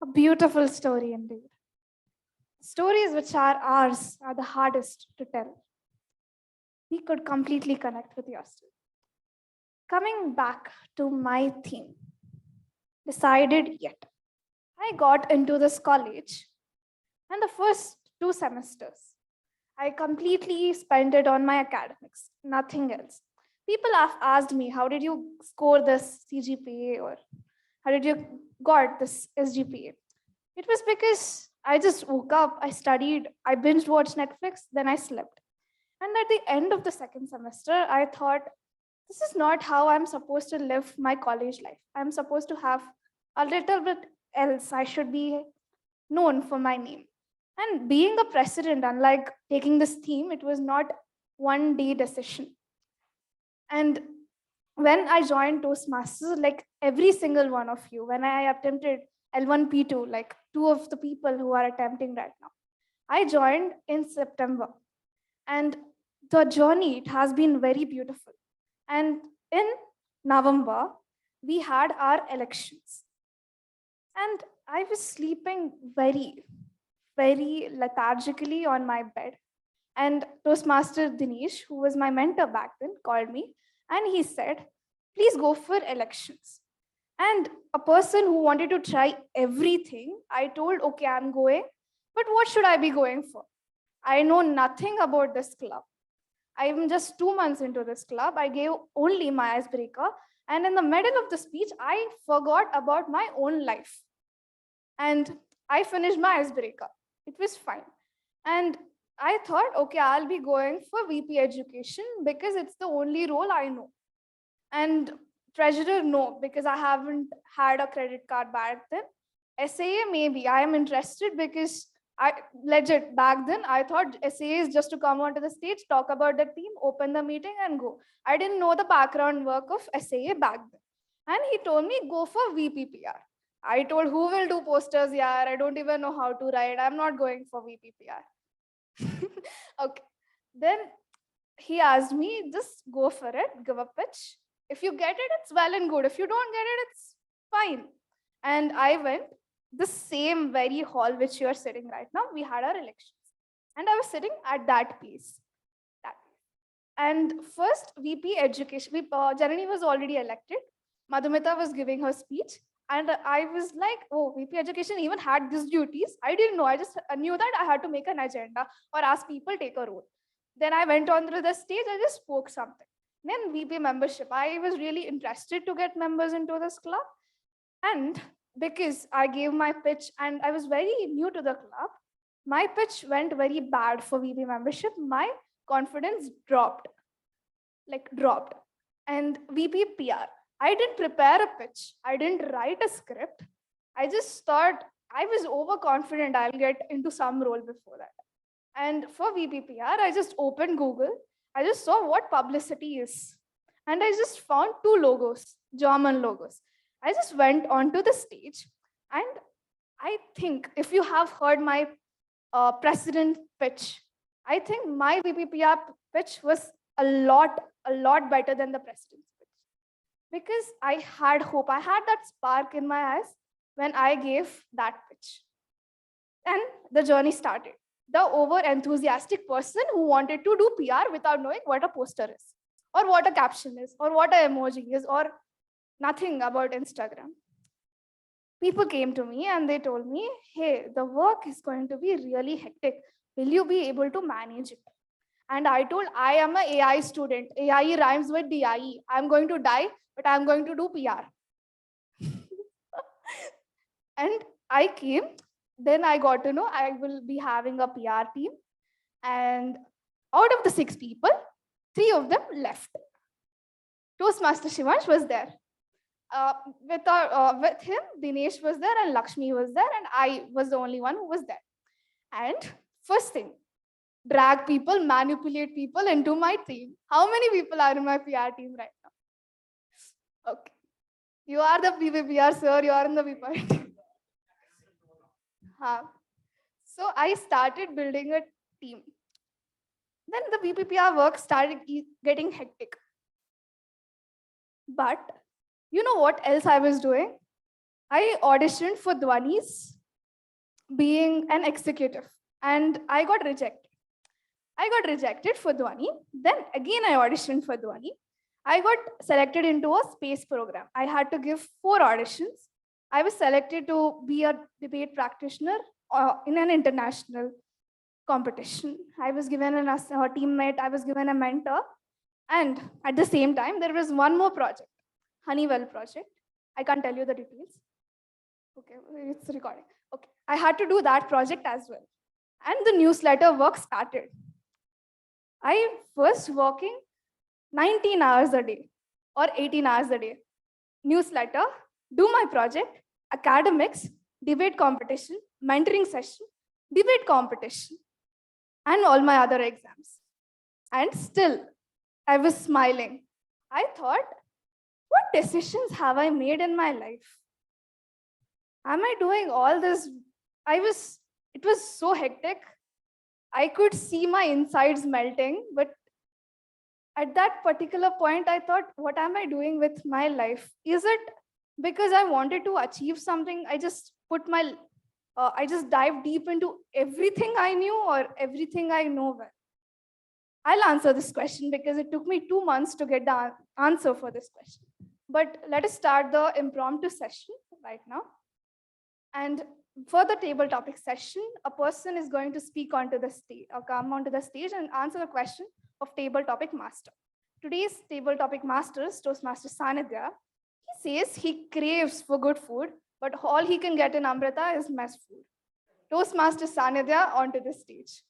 D: A beautiful story indeed. Stories which are ours are the hardest to tell. We could completely connect with your story. Coming back to my theme, decided yet. I got into this college, and the first 2 semesters, I completely spent it on my academics, nothing else. People have asked me, how did you score this CGPA, or how did you got this SGPA? It was because I just woke up, I studied, I binge watched Netflix, then I slept. And at the end of the second semester, I thought, this is not how I'm supposed to live my college life. I'm supposed to have a little bit else. I should be known for my name. And being a president, unlike taking this theme, it was not one day decision. And when I joined Toastmasters, like every single one of you, when I attempted L1, P2, like 2 of the people who are attempting right now, I joined in September. And the journey, it has been very beautiful. And in November, we had our elections. And I was sleeping very, very lethargically on my bed. And Toastmaster Dinesh, who was my mentor back then, called me and he said, please go for elections. And a person who wanted to try everything, I told, okay, I'm going, but what should I be going for? I know nothing about this club. I'm just 2 months into this club. I gave only my icebreaker. And in the middle of the speech, I forgot about my own life. And I finished my icebreaker. It was fine. And I thought, okay, I'll be going for VP education because it's the only role I know. And treasurer, no, because I haven't had a credit card back then. SAA, maybe. I am interested because I legit back then I thought SAA is just to come onto the stage, talk about the team, open the meeting and go. I didn't know the background work of SAA back then. And he told me go for VPPR. I told, who will do posters? Yeah, I don't even know how to write. I'm not going for VPPR. Okay. Then he asked me, just go for it, give a pitch. If you get it, it's well and good. If you don't get it, it's fine. And I went the same very hall which you are sitting right now. We had our elections. And I was sitting at that place. And first VP education, Janani was already elected. Madhumitha was giving her speech. And I was like, oh, VP education even had these duties. I didn't know. I just knew that I had to make an agenda or ask people take a role. Then I went on to the stage. I just spoke something. Then VP membership. I was really interested to get members into this club. And because I gave my pitch and I was very new to the club, my pitch went very bad for VP membership. My confidence dropped. And VP PR. I didn't prepare a pitch. I didn't write a script. I just thought I was overconfident I'll get into some role before that. And for VPPR, I just opened Google. I just saw what publicity is. And I just found 2 logos, German logos. I just went onto the stage. And I think if you have heard my president pitch, I think my VPPR pitch was a lot better than the president's pitch. Because I had hope. I had that spark in my eyes when I gave that pitch. And the journey started. The over-enthusiastic person who wanted to do PR without knowing what a poster is, or what a caption is, or what an emoji is, or nothing about Instagram. People came to me and they told me, hey, the work is going to be really hectic. Will you be able to manage it? And I told, I am an AI student. AI rhymes with DIE. I'm going to die, but I'm going to do PR. And I came. Then I got to know I will be having a PR team. And out of the 6 people, 3 of them left. Toastmaster Shivansh was there. With him, Dinesh was there and Lakshmi was there, and I was the only one who was there. And first thing, drag people, manipulate people into my team. How many people are in my PR team right now? Okay. You are the PVPR, sir. You are in the PR team. So I started building a team. Then the PPPR work started getting hectic. But you know what else I was doing? I auditioned for Dhwani's being an executive, and I got rejected. I got rejected for Dhwani. Then again, I auditioned for Dhwani. I got selected into a space program. I had to give 4 auditions. I was selected to be a debate practitioner in an international competition. I was given a teammate, I was given a mentor. And at the same time, there was one more project, Honeywell project. I can't tell you the details. Okay, it's recording. Okay, I had to do that project as well. And the newsletter work started. I was working 19 hours a day or 18 hours a day. Newsletter, do my project, academics, debate competition, mentoring session, debate competition, and all my other exams. And still, I was smiling. I thought, what decisions have I made in my life? Am I doing all this? It was so hectic. I could see my insides melting, but at that particular point, I thought, what am I doing with my life? Is it because I wanted to achieve something? I just dive deep into everything I knew or everything I know well. I'll answer this question because it took me 2 months to get the answer for this question. But let us start the impromptu session right now. And for the table topic session, a person is going to speak onto the stage or come onto the stage and answer the question of table topic master. Today's table topic master is Toastmaster Sanidhya. He says he craves for good food, but all he can get in Amrita is mess food. Toastmaster Sanidhya onto the stage.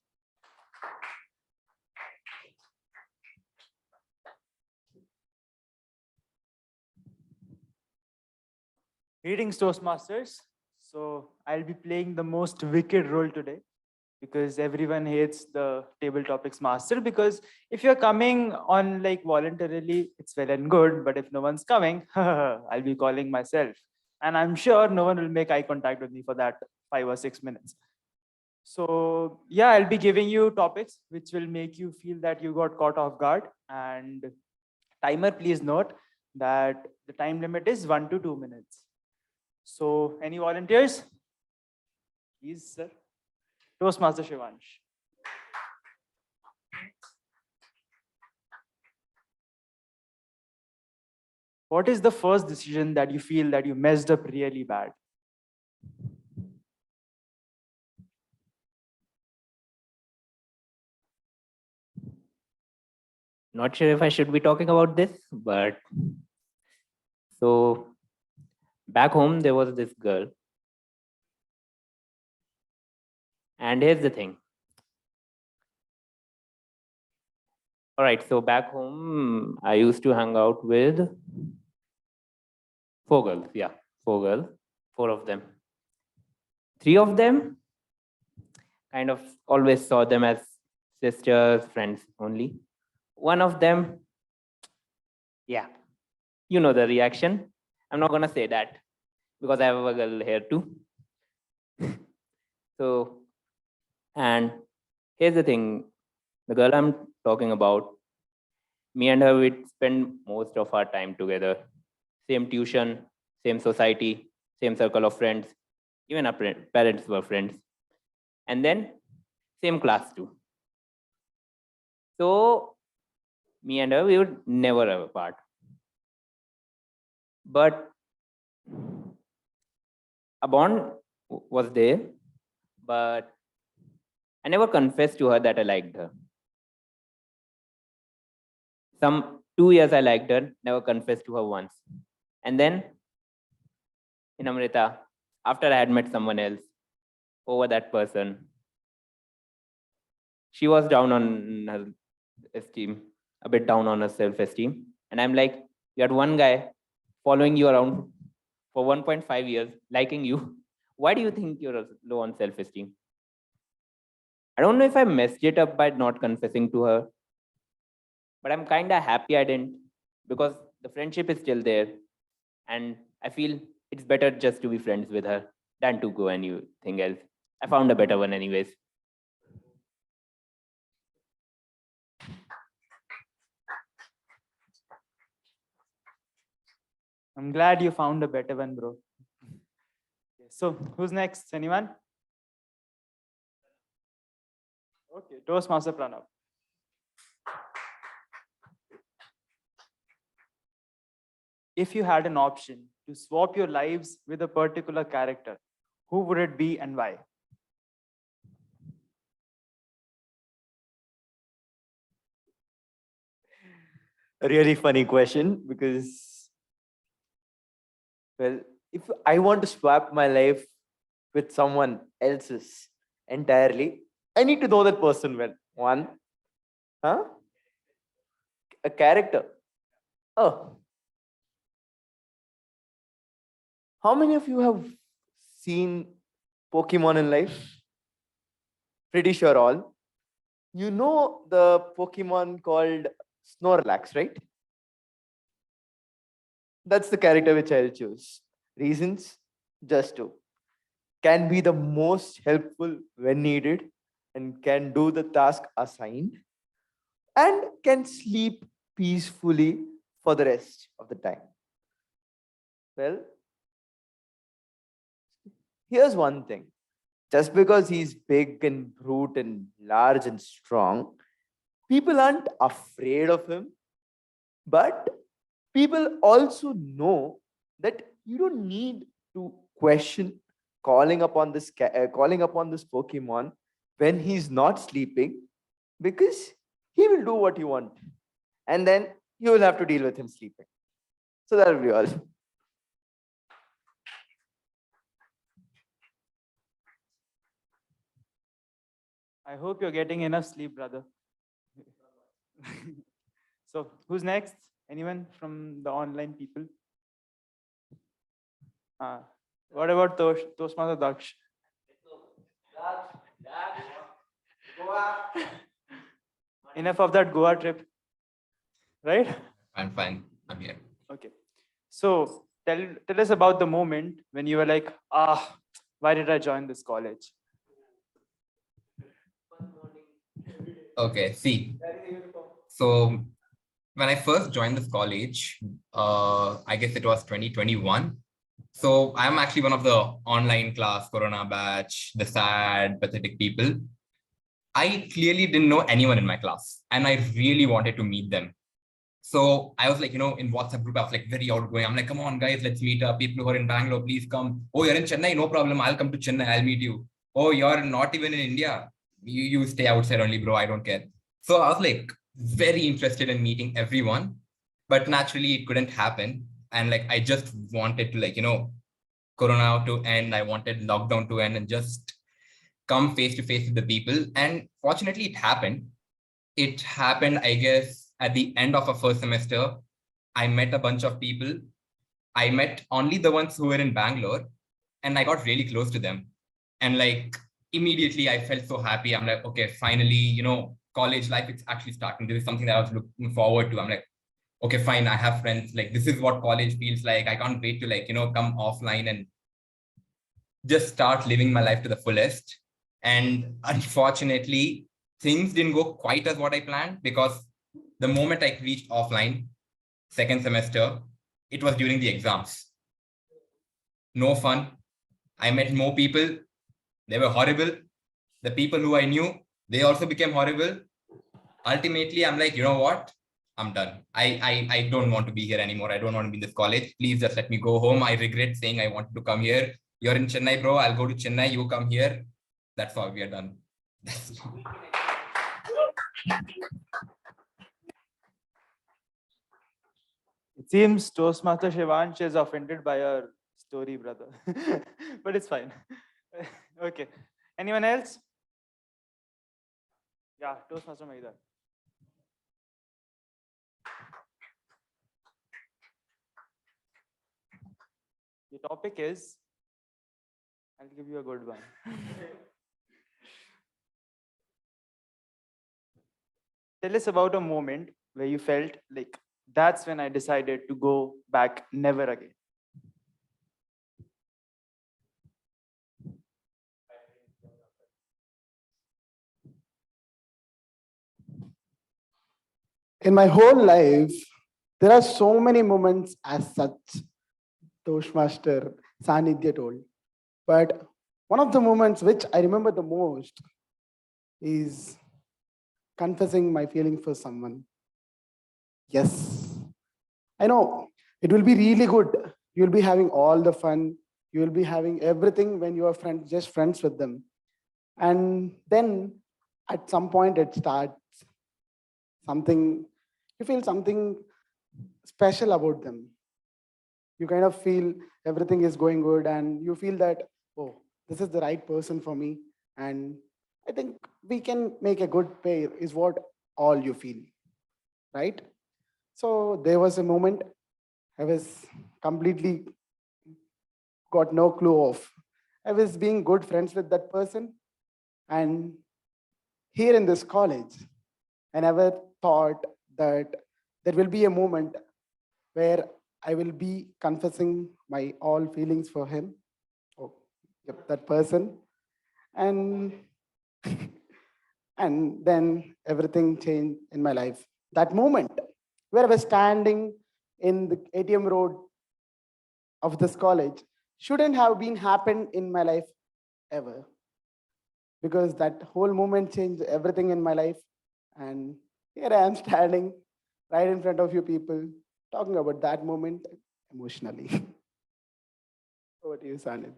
L: Greetings, Toastmasters. So I'll be playing the most wicked role today because everyone hates the table topics master, because if you're coming on like voluntarily, it's well and good, but if no one's coming, I'll be calling myself. And I'm sure no one will make eye contact with me for that 5 or 6 minutes. So yeah, I'll be giving you topics which will make you feel that you got caught off guard. And timer, please note that the time limit is 1 to 2 minutes. So any volunteers? Please, sir. Toastmaster Shivansh. What is the first decision that you feel that you messed up really bad?
K: Not sure if I should be talking about this, but so back home there was this girl. And here's the thing. All right, so back home, I used to hang out with 4 girls. Yeah, 4 girls, 4 of them. 3 of them, kind of always saw them as sisters, friends only. 1 of them, yeah, you know the reaction. I'm not gonna say that because I have a girl here too. So, and here's the thing, the girl I'm talking about, me and her, we'd spend most of our time together. Same tuition, same society, same circle of friends. Even our parents were friends. And then same class too. So me and her, we would never have apart. But a bond was there, but I never confessed to her that I liked her. Some 2 years I liked her, never confessed to her once. And then in Amrita, after I had met someone else over that person, she was down on her esteem, a bit down on her self-esteem. And I'm like, you had one guy following you around for 1.5 years, liking you. Why do you think you're low on self-esteem? I don't know if I messed it up by not confessing to her, but I'm kind of happy I didn't, because the friendship is still there. And I feel it's better just to be friends with her than to go anything else. I found a better one anyways.
L: I'm glad you found a better one, bro. So who's next? Anyone? Okay, Toastmaster Pranav. If you had an option to swap your lives with a particular character, who would it be and why?
H: A really funny question, because, well, if I want to swap my life with someone else's entirely, I need to know that person well. One, a character. Oh, how many of you have seen Pokemon in life? Pretty sure all. You know the Pokemon called Snorlax, right? That's the character which I'll choose. Reasons? Just two. Can be the most helpful when needed and can do the task assigned and can sleep peacefully for the rest of the time. Well, here's one thing. Just because he's big and brute and large and strong, people aren't afraid of him, but people also know that you don't need to question calling upon this Pokemon when he's not sleeping, because he will do what you want, and then you will have to deal with him sleeping. So that will be all.
L: I hope you're getting enough sleep, brother. So who's next? Anyone from the online people? What about Toastmaster Daksh? Enough of that Goa trip, right?
C: I'm fine. I'm here.
L: Okay. So tell us about the moment when you were like, why did I join this college?
C: Okay, see. So when I first joined this college, I guess it was 2021. So I'm actually one of the online class Corona batch, the sad, pathetic people. I clearly didn't know anyone in my class and I really wanted to meet them. So I was like, in WhatsApp group, I was like very outgoing. I'm like, come on, guys, let's meet up. People who are in Bangalore, please come. Oh, you're in Chennai? No problem. I'll come to Chennai. I'll meet you. Oh, you're not even in India. You stay outside only, bro. I don't care. So I was like very interested in meeting everyone, but naturally it couldn't happen. And like, I just wanted to Corona to end. I wanted lockdown to end and just come face to face with the people. And fortunately it happened. It happened, I guess, at the end of a first semester. I met a bunch of people. I met only the ones who were in Bangalore and I got really close to them. And like immediately I felt so happy. I'm like, okay, finally, college life is actually starting. This is something that I was looking forward to. I'm like, okay, fine. I have friends. Like, this is what college feels like. I can't wait to come offline and just start living my life to the fullest. And unfortunately, things didn't go quite as what I planned, because the moment I reached offline, second semester, it was during the exams. No fun. I met more people. They were horrible. The people who I knew, they also became horrible. Ultimately, I'm like, you know what? I'm done. I don't want to be here anymore. I don't want to be in this college. Please just let me go home. I regret saying I wanted to come here. You're in Chennai, bro. I'll go to Chennai. You come here. That's all. We are done.
L: It seems Toastmaster Shivansh is offended by your story, brother. But it's fine. Okay. Anyone else? Yeah, Toastmaster Maheedhar. The topic is, I'll give you a good one. Tell us about a moment where you felt like that's when I decided to go back never again.
G: In my whole life, there are so many moments as such, Toastmaster Sanidhya told. But one of the moments which I remember the most is confessing my feeling for someone. Yes, I know it will be really good. You'll be having all the fun. You will be having everything when you are friends, just friends with them. And then at some point it starts something, you feel something special about them. You kind of feel everything is going good and you feel that, oh, this is the right person for me. And I think we can make a good pair, is what all you feel, right? So there was a moment I was completely got no clue of. I was being good friends with that person. And here in this college, I never thought that there will be a moment where I will be confessing my all feelings for him. Oh, yep, that person. And and then everything changed in my life. That moment where I was standing in the ATM road of this college shouldn't have been happened in my life ever, because that whole moment changed everything in my life. And here I am standing right in front of you people talking about that moment emotionally. Over to you, Sanidhya.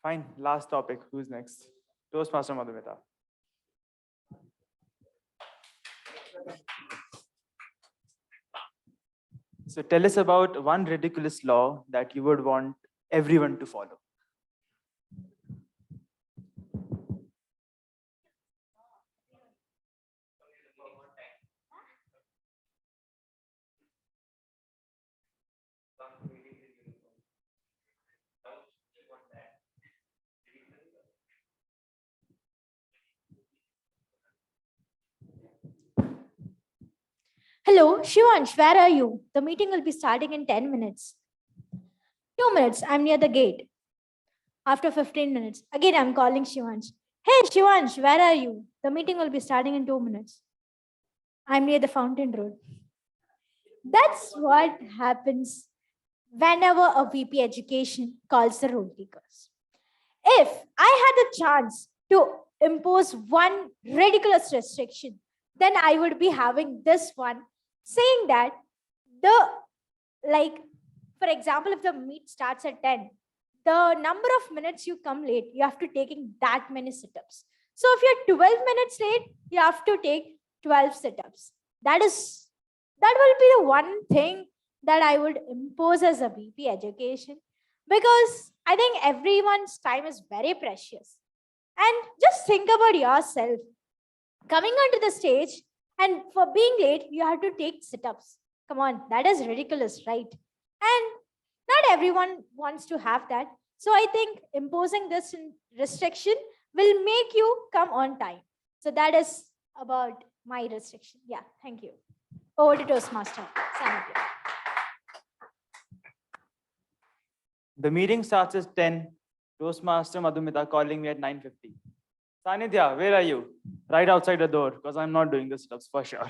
L: Fine, last topic. Who's next? Toastmaster Madhumitha. So tell us about one ridiculous law that you would want everyone to follow.
E: Hello, Shivansh, where are you? The meeting will be starting in 10 minutes. 2 minutes, I'm near the gate. After 15 minutes, again I'm calling Shivansh. Hey, Shivansh, where are you? The meeting will be starting in 2 minutes. I'm near the Fountain Road. That's what happens whenever a VP education calls the roll takers. If I had the chance to impose one ridiculous restriction, then I would be having this one saying that for example, if the meet starts at 10, the number of minutes you come late, you have to taking that many sit-ups. So if you're 12 minutes late, you have to take 12 sit-ups. That will be the one thing that I would impose as a VP education, because I think everyone's time is very precious. And just think about yourself. Coming onto the stage and for being late, you have to take sit-ups. Come on, that is ridiculous, right? And not everyone wants to have that. So I think imposing this restriction will make you come on time. So that is about my restriction. Yeah, thank you. Over to Toastmaster. Sanidhya.
L: The meeting starts at 10. Toastmaster Madhumitha calling me at 9:50. Sanidhya, where are you? Right outside the door, because I'm not doing the sit-ups for sure.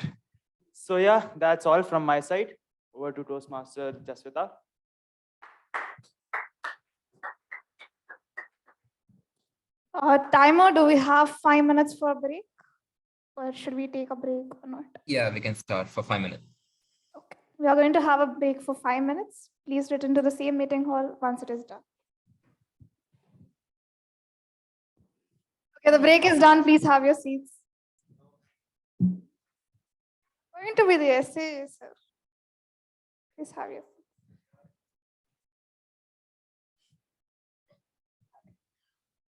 L: So yeah, that's all from my side. Over to Toastmaster Jasvitha.
D: Timer, do we have 5 minutes for a break? Or should we take a break or not?
C: Yeah, we can start for 5 minutes.
D: Okay. We are going to have a break for 5 minutes. Please return to the same meeting hall once it is done. Okay, the break is done. Please have your seats. Going to be the essay, sir. Please have your seats.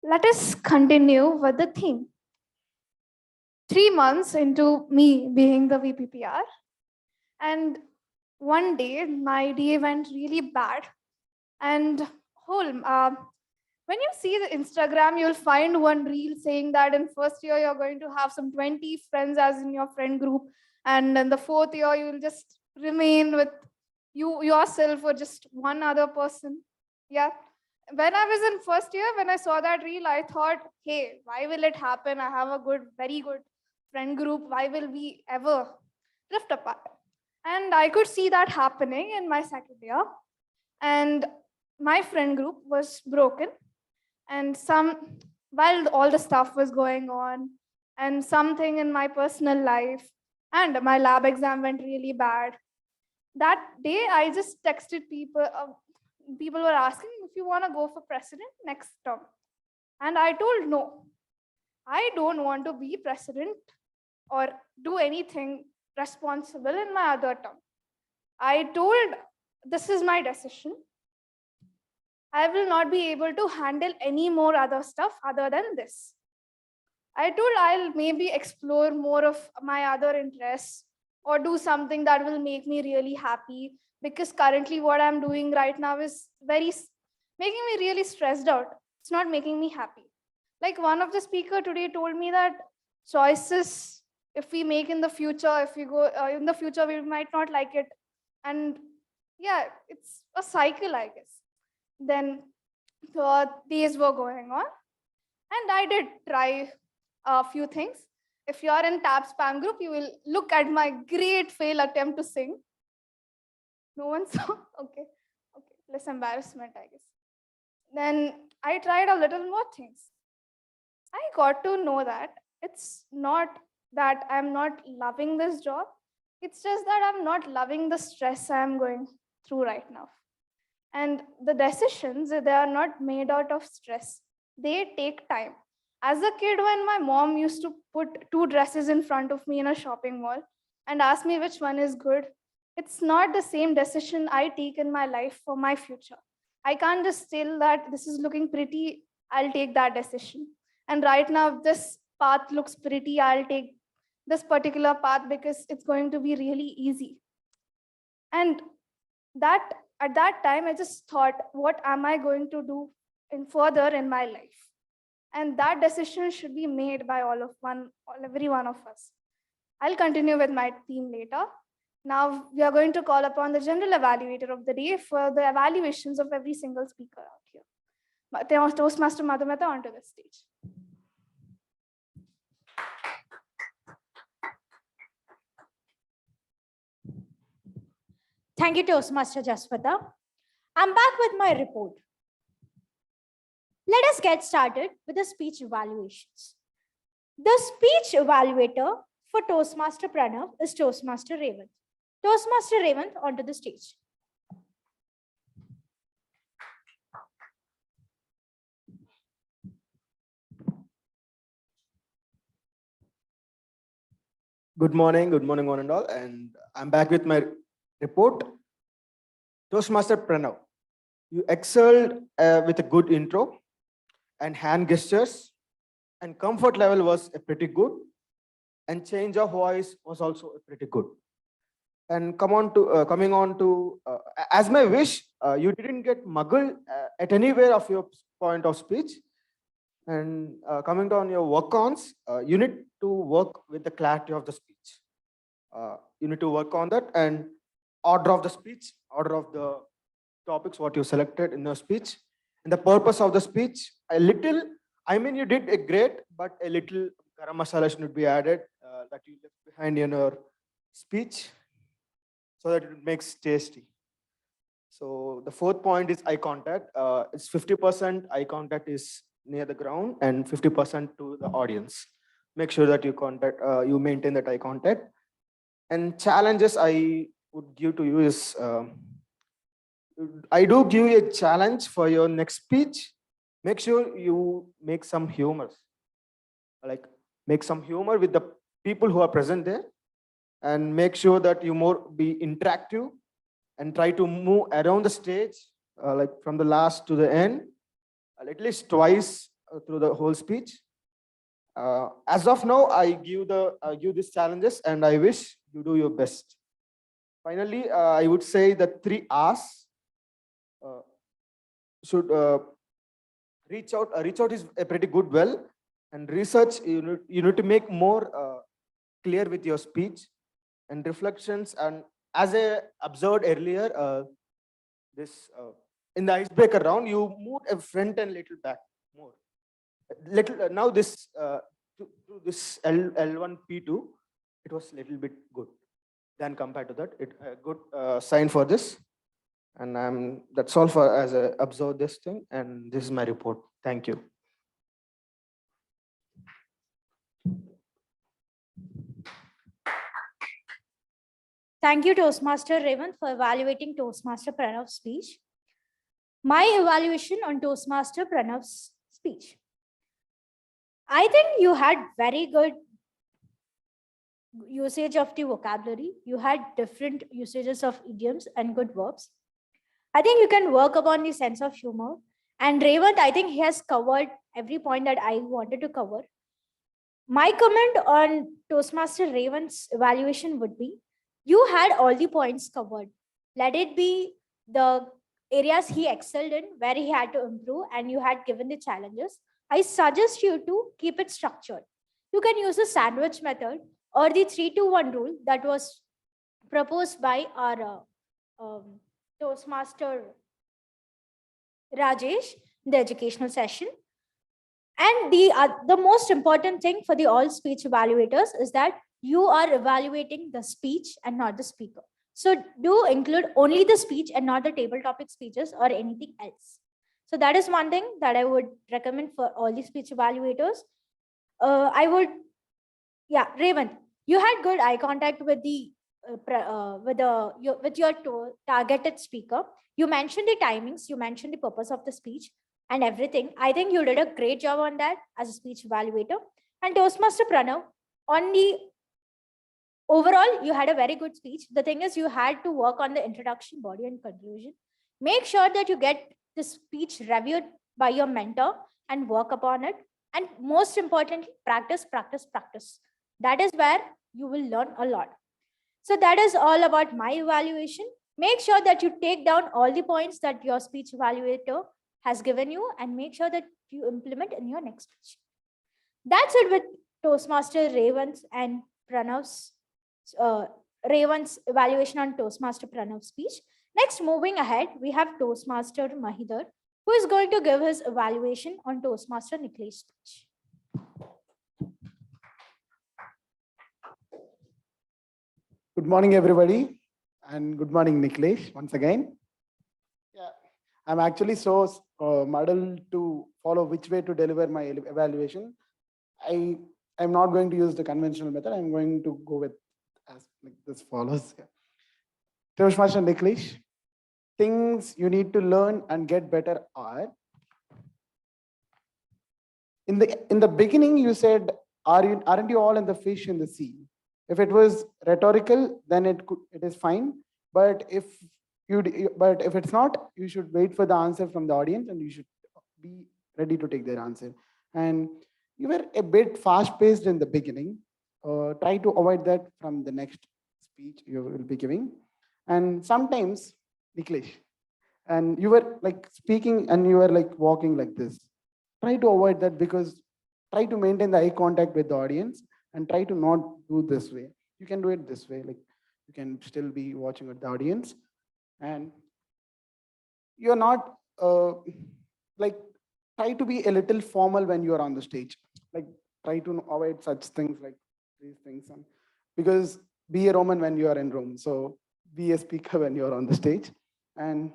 D: Let us continue with the theme. 3 months into me being the VPPR, And one day, my day went really bad. And when you see the Instagram, you'll find one reel saying that in first year, you're going to have some 20 friends as in your friend group. And in the fourth year, you'll just remain with yourself or just one other person. Yeah. When I was in first year, when I saw that reel, I thought, hey, why will it happen? I have a very good friend group. Why will we ever drift apart? And I could see that happening in my second year. And my friend group was broken. And while all the stuff was going on, and something in my personal life, and my lab exam went really bad. That day, I just texted people. People were asking if you want to go for president next term. And I told no, I don't want to be president or do anything responsible in my other term. I told this is my decision. I will not be able to handle any more other stuff other than this. I told I'll maybe explore more of my other interests or do something that will make me really happy, because currently what I'm doing right now is making me really stressed out. It's not making me happy. Like one of the speaker today told me that choices, if we make in the future, if we go in the future, we might not like it. And yeah, it's a cycle, I guess. Then the days were going on, and I did try a few things. If you are in tab spam group, you will look at my great fail attempt to sing. No one saw? Okay. Less embarrassment, I guess. Then I tried a little more things. I got to know that it's not that I'm not loving this job. It's just that I'm not loving the stress I'm going through right now. And the decisions, they are not made out of stress. They take time. As a kid, when my mom used to put two dresses in front of me in a shopping mall and ask me which one is good, it's not the same decision I take in my life for my future. I can't just tell that this is looking pretty, I'll take that decision. And right now, this path looks pretty, I'll take this particular path because it's going to be really easy. And that at that time, I just thought, what am I going to do further in my life? And that decision should be made by every one of us. I'll continue with my theme later. Now we are going to call upon the general evaluator of the day for the evaluations of every single speaker out here. Toastmaster Madhumitha onto the stage.
E: Thank you, Toastmaster Jasvitha. I'm back with my report. Let us get started with the speech evaluations. The speech evaluator for Toastmaster Pranav is Toastmaster Revanth. Toastmaster Revanth, onto the stage.
G: Good morning, one and all. And I'm back with my report. Toastmaster Pranav, you excelled with a good intro and hand gestures, and comfort level was pretty good, and change of voice was also pretty good. And coming on to as my wish, you didn't get muggled at anywhere of your point of speech. And coming down your work-ons, you need to work with the clarity of the speech. You need to work on that, and order of the speech, order of the topics what you selected in your speech, and the purpose of the speech. You did a great, but a little garam masala should be added that you left behind in your speech, so that it makes tasty. So the fourth point is eye contact. It's 50% eye contact is near the ground and 50% to the audience. Make sure that you maintain that eye contact. And challenges I would give to you is, I do give you a challenge for your next speech. Make sure you make some humor. Like make some humor with the people who are present there, and make sure that you be interactive and try to move around the stage, like from the last to the end, at least twice through the whole speech. As of now, I give these challenges, and I wish you do your best. Finally, I would say the 3 R's should reach out. Reach out is a pretty good well, and research, you need to make more clear with your speech and reflections. And as I observed earlier, this in the icebreaker round, you moved a front and little back more. Little now this to this L1 P2, it was little bit good. Then compared to that, it a good sign for this. And that's all for as I observe this thing. And this is my report. Thank you.
E: Thank you, Toastmaster Revanth, for evaluating Toastmaster Pranav's speech. My evaluation on Toastmaster Pranav's speech. I think you had very good usage of the vocabulary. You had different usages of idioms and good verbs. I think you can work upon the sense of humor. And Revanth, I think he has covered every point that I wanted to cover. My comment on Toastmaster Revanth's evaluation would be, you had all the points covered. Let it be the areas he excelled in, where he had to improve, and you had given the challenges. I suggest you to keep it structured. You can use the sandwich method or the 3-2-1 rule that was proposed by our Toastmaster Rajesh in the educational session. And the most important thing for the all speech evaluators is that you are evaluating the speech and not the speaker. So do include only the speech and not the table topic speeches or anything else. So that is one thing that I would recommend for all the speech evaluators. Revanth, you had good eye contact with your targeted speaker. You mentioned the timings, you mentioned the purpose of the speech and everything. I think you did a great job on that as a speech evaluator. And Toastmaster Pranav, on the overall, you had a very good speech. The thing is, you had to work on the introduction, body, and conclusion. Make sure that you get the speech reviewed by your mentor and work upon it. And most importantly, practice, practice, practice. That is where you will learn a lot. So that is all about my evaluation. Make sure that you take down all the points that your speech evaluator has given you and make sure that you implement in your next speech. That's it with Toastmaster Revanth and Pranav's Revanth's evaluation on Toastmaster Pranav's speech. Next, moving ahead, we have Toastmaster Maheedhar, who is going to give his evaluation on Toastmaster Nikhilesh's speech.
M: Good morning, everybody, and good morning, Nikhilesh, once again. Yeah, I'm actually so muddled to follow which way to deliver my evaluation. I'm not going to use the conventional method. I'm going to go with as like this follows. Toastmaster Nikhilesh, things you need to learn and get better are. In the beginning, you said, aren't you all in the fish in the sea? If it was rhetorical, then it is fine. But if it's not, you should wait for the answer from the audience and you should be ready to take their answer. And you were a bit fast-paced in the beginning. Try to avoid that from the next speech you will be giving. And sometimes, Nikhilesh, and you were like speaking and you were like walking like this. Try to avoid that, because try to maintain the eye contact with the audience and try to not do this way. You can do it this way, like you can still be watching with the audience. And you're not like, try to be a little formal when you're on the stage. Like try to avoid such things like these things. Because be a Roman when you are in Rome. So be a speaker when you're on the stage. And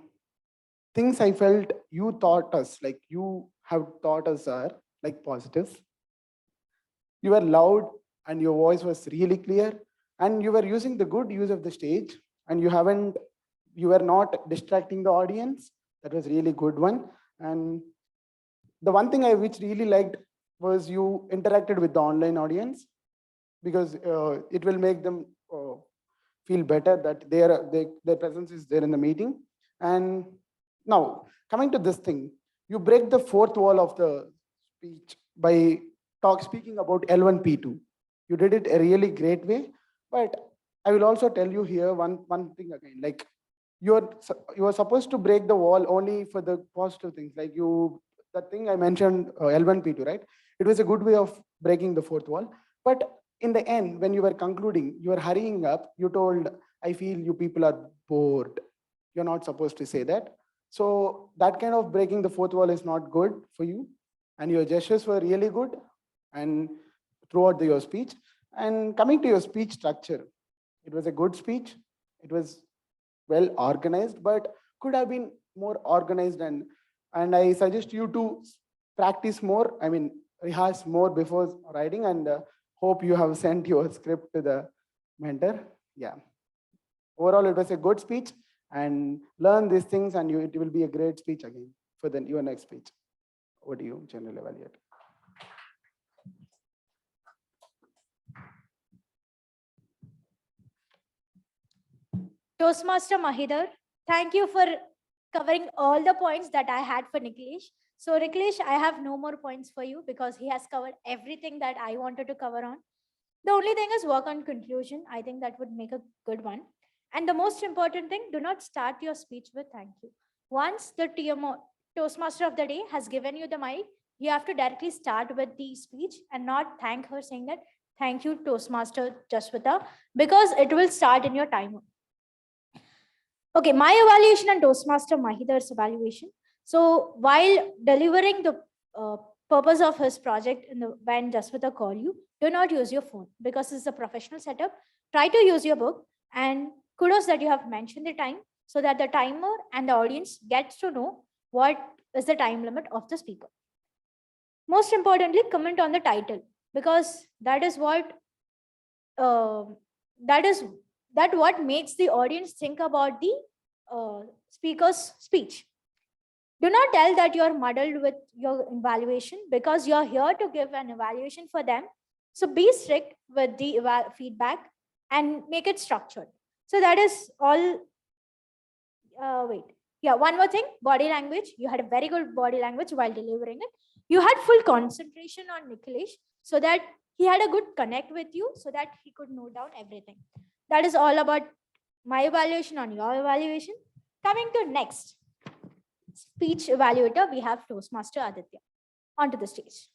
M: things I felt you taught us, like you have taught us are like positives. You were loud and your voice was really clear and you were using the good use of the stage and you were not distracting the audience. That was really good one. And the one thing which really liked was you interacted with the online audience, because it will make them feel better that their presence is there in the meeting. And now coming to this thing, you break the fourth wall of the speech by speaking about L1 P2. You did it a really great way, but I will also tell you here one thing again, like you are supposed to break the wall only for the positive things. Like the thing I mentioned, L1 P2, right? It was a good way of breaking the fourth wall. But in the end, when you were concluding, you were hurrying up, you told, I feel you people are bored. You're not supposed to say that. So that kind of breaking the fourth wall is not good for you. And your gestures were really good and throughout your speech. And coming to your speech structure, it was a good speech. It was well organized, but could have been more organized. And I suggest you to practice more. I mean, rehearse more before writing, and hope you have sent your script to the mentor. Yeah. Overall, it was a good speech, and learn these things, and it will be a great speech again for your next speech. Over to you, General Evaluator.
E: Toastmaster Maheedhar, thank you for covering all the points that I had for Nikhilesh. So Nikhilesh, I have no more points for you because he has covered everything that I wanted to cover on. The only thing is work on conclusion. I think that would make a good one. And the most important thing, do not start your speech with thank you. Once the Toastmaster of the day has given you the mic, you have to directly start with the speech and not thank her saying that, thank you, Toastmaster Jasvitha, because it will start in your timer. Okay, my evaluation and Toastmaster Maheedhar's evaluation. So while delivering the purpose of his project when Jasvitha call you, do not use your phone because this is a professional setup. Try to use your book, and kudos that you have mentioned the time so that the timer and the audience gets to know what is the time limit of the speaker. Most importantly, comment on the title because that is what what makes the audience think about the speaker's speech. Do not tell that you're muddled with your evaluation because you're here to give an evaluation for them. So be strict with the feedback and make it structured. So that is all. One more thing, body language. You had a very good body language while delivering it. You had full concentration on Nikhilesh so that he had a good connect with you so that he could note down everything. That is all about my evaluation on your evaluation. Coming to next speech evaluator, we have Toastmaster Aditya. Onto the stage.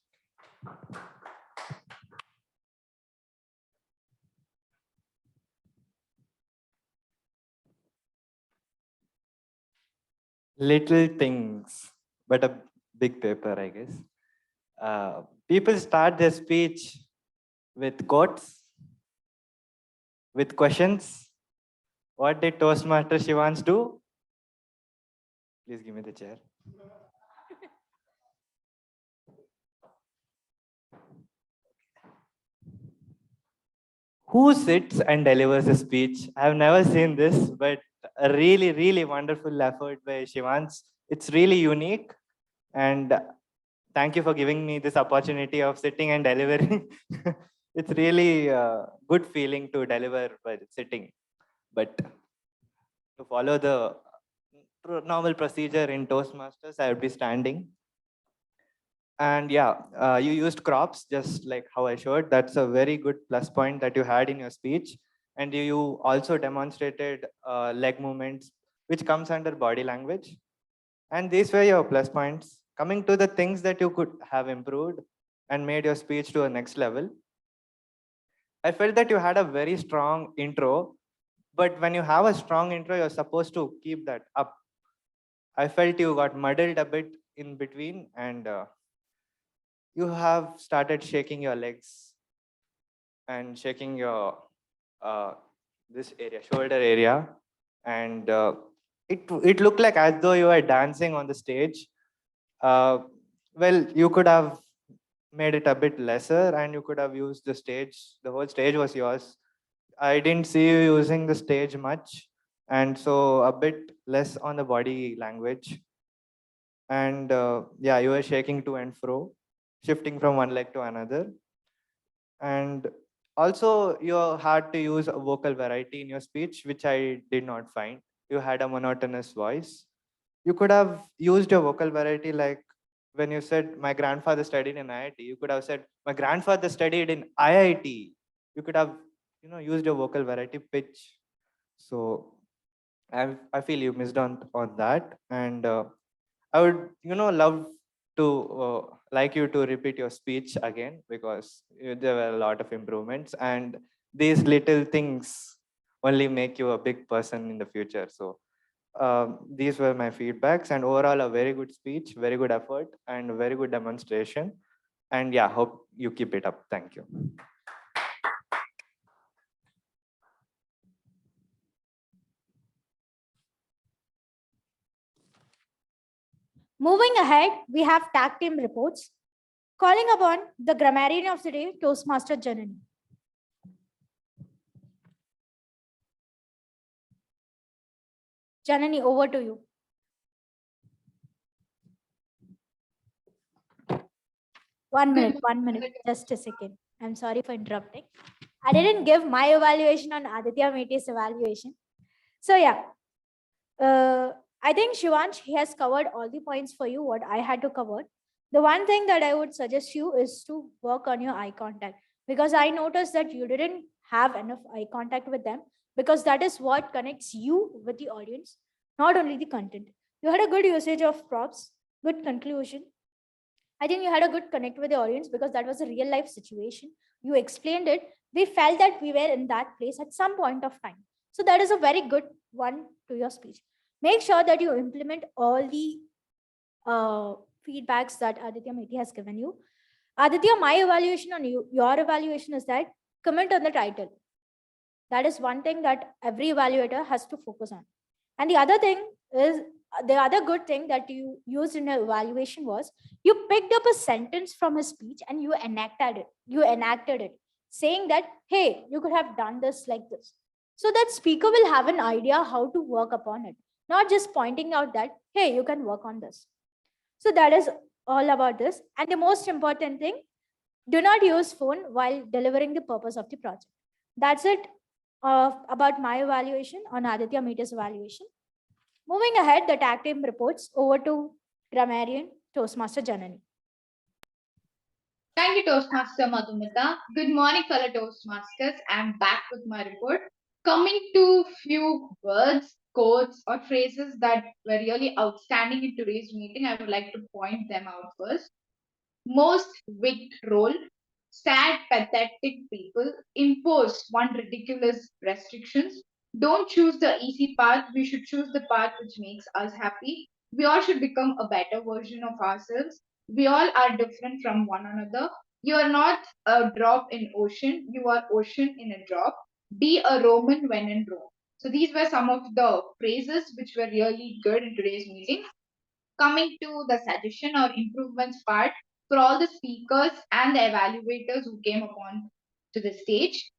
J: Little things, but a big paper, I guess. People start their speech with quotes, with questions. What did Toastmaster Shivansh do? Please give me the chair. Who sits and delivers a speech? I have never seen this, but a really, really wonderful effort by Shivansh. It's really unique. And thank you for giving me this opportunity of sitting and delivering. It's really a good feeling to deliver by sitting. But to follow the normal procedure in Toastmasters, I would be standing. And yeah, you used crops just like how I showed. That's a very good plus point that you had in your speech. And you also demonstrated leg movements, which comes under body language. And these were your plus points. Coming to the things that you could have improved and made your speech to a next level. I felt that you had a very strong intro, but when you have a strong intro, you're supposed to keep that up. I felt you got muddled a bit in between and you have started shaking your legs and shaking your this area, shoulder area. And it looked like as though you were dancing on the stage. Well, you could have made it a bit lesser and you could have used the stage. The whole stage was yours. I didn't see you using the stage much. And so a bit less on the body language. And yeah, you were shaking to and fro, shifting from one leg to another. And also you had to use a vocal variety in your speech, which I did not find. You had a monotonous voice. You could have used your vocal variety like when you said, my grandfather studied in IIT, you could have said, my grandfather studied in IIT. You could have used your vocal variety, pitch. So I feel you missed on that, and I would love to like you to repeat your speech again, because there were a lot of improvements, and these little things only make you a big person in the future. So these were my feedbacks, and overall a very good speech, very good effort, and very good demonstration. And yeah, hope you keep it up. Thank you.
E: Moving ahead, we have tag team reports. Calling upon the grammarian of the day, Toastmaster Janani. Janani, over to you. One minute, just a second. I'm sorry for interrupting. I didn't give my evaluation on Aditya Meti's evaluation. So yeah, I think Shivansh, he has covered all the points for you, what I had to cover. The one thing that I would suggest you is to work on your eye contact, because I noticed that you didn't have enough eye contact with them, because that is what connects you with the audience, not only the content. You had a good usage of props, good conclusion. I think you had a good connect with the audience because that was a real life situation. You explained it. They felt that we were in that place at some point of time. So that is a very good one to your speech. Make sure that you implement all the feedbacks that Aditya Meti has given you. Aditya, my evaluation on you, your evaluation is that comment on the title. That is one thing that every evaluator has to focus on. And the other thing is, the other good thing that you used in your evaluation was you picked up a sentence from his speech and you enacted it, saying that, hey, you could have done this like this. So that speaker will have an idea how to work upon it, not just pointing out that, hey, you can work on this. So that is all about this. And the most important thing, do not use phone while delivering the purpose of the project. That's it about my evaluation on Aditya Meti's evaluation. Moving ahead, the tag team reports over to Grammarian, Toastmaster Janani.
B: Thank you, Toastmaster Madhumitha. Good morning, fellow Toastmasters. I'm back with my report. Coming to few words, quotes, or phrases that were really outstanding in today's meeting, I would like to point them out first. Most wicked role, sad, pathetic people, impose one ridiculous restrictions. Don't choose the easy path. We should choose the path which makes us happy. We all should become a better version of ourselves. We all are different from one another. You are not a drop in ocean. You are ocean in a drop. Be a Roman when in Rome. So these were some of the phrases which were really good in today's meeting. Coming to the suggestion or improvements part, for all the speakers and the evaluators who came upon to the stage,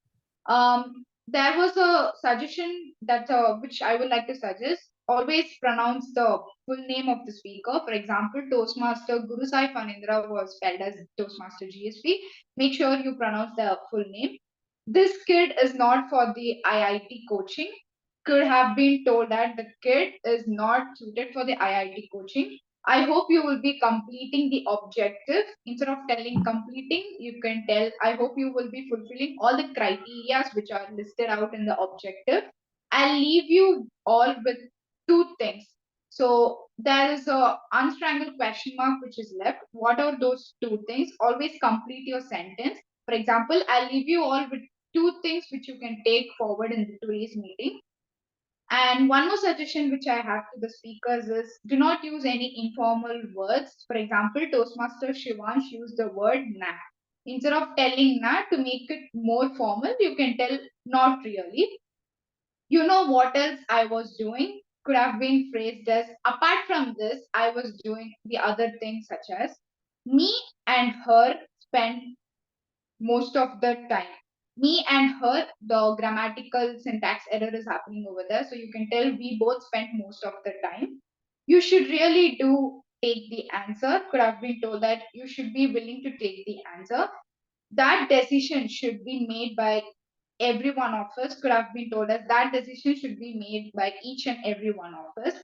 B: there was a suggestion that which I would like to suggest. Always pronounce the full name of the speaker. For example, Toastmaster Guru Sai Phanindra was spelled as Toastmaster GSP. Make sure you pronounce the full name. This kid is not for the IIT coaching. Could have been told that the kid is not suited for the IIT coaching. I hope you will be completing the objective. Instead of telling completing, you can tell, I hope you will be fulfilling all the criteria which are listed out in the objective. I'll leave you all with two things. So there is a unstrangled question mark which is left. What are those two things? Always complete your sentence. For example, I'll leave you all with two things which you can take forward in today's meeting. And one more suggestion which I have to the speakers is do not use any informal words. For example, Toastmaster Shivansh used the word na. Instead of telling na, to make it more formal, you can tell not really. You know what else I was doing? Could have been phrased as apart from this, I was doing the other things such as me and her spent most of the time. Me and her, the grammatical syntax error is happening over there. So you can tell we both spent most of the time. You should really do take the answer. Could have been told that you should be willing to take the answer. That decision should be made by every one of us. Could have been told us that decision should be made by each and every one of us.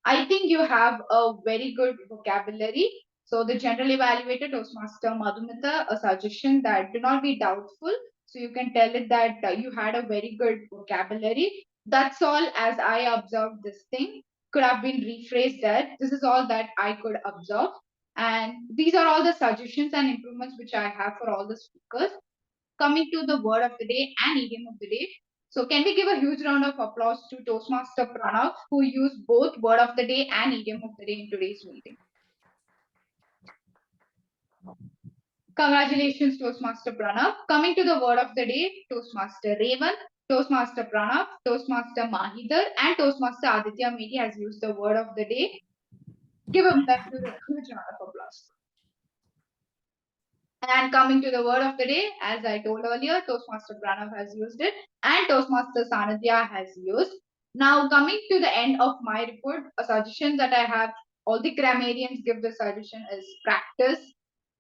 B: I think you have a very good vocabulary. So the general evaluator, Toastmaster Madhumitha, a suggestion that do not be doubtful. So you can tell it that you had a very good vocabulary. That's all as I observed this thing. Could have been rephrased that. This is all that I could observe. And these are all the suggestions and improvements which I have for all the speakers. Coming to the word of the day and idiom of the day. So can we give a huge round of applause to Toastmaster Pranav, who used both word of the day and idiom of the day in today's meeting. Congratulations, Toastmaster Pranav. Coming to the word of the day, Toastmaster Revanth, Toastmaster Pranav, Toastmaster Maheedhar, and Toastmaster Aditya Meti has used the word of the day. Give them a huge round of applause. And coming to the word of the day, as I told earlier, Toastmaster Pranav has used it and Toastmaster Sanidhya has used. Now coming to the end of my report, a suggestion that I have, all the grammarians give the suggestion is practice.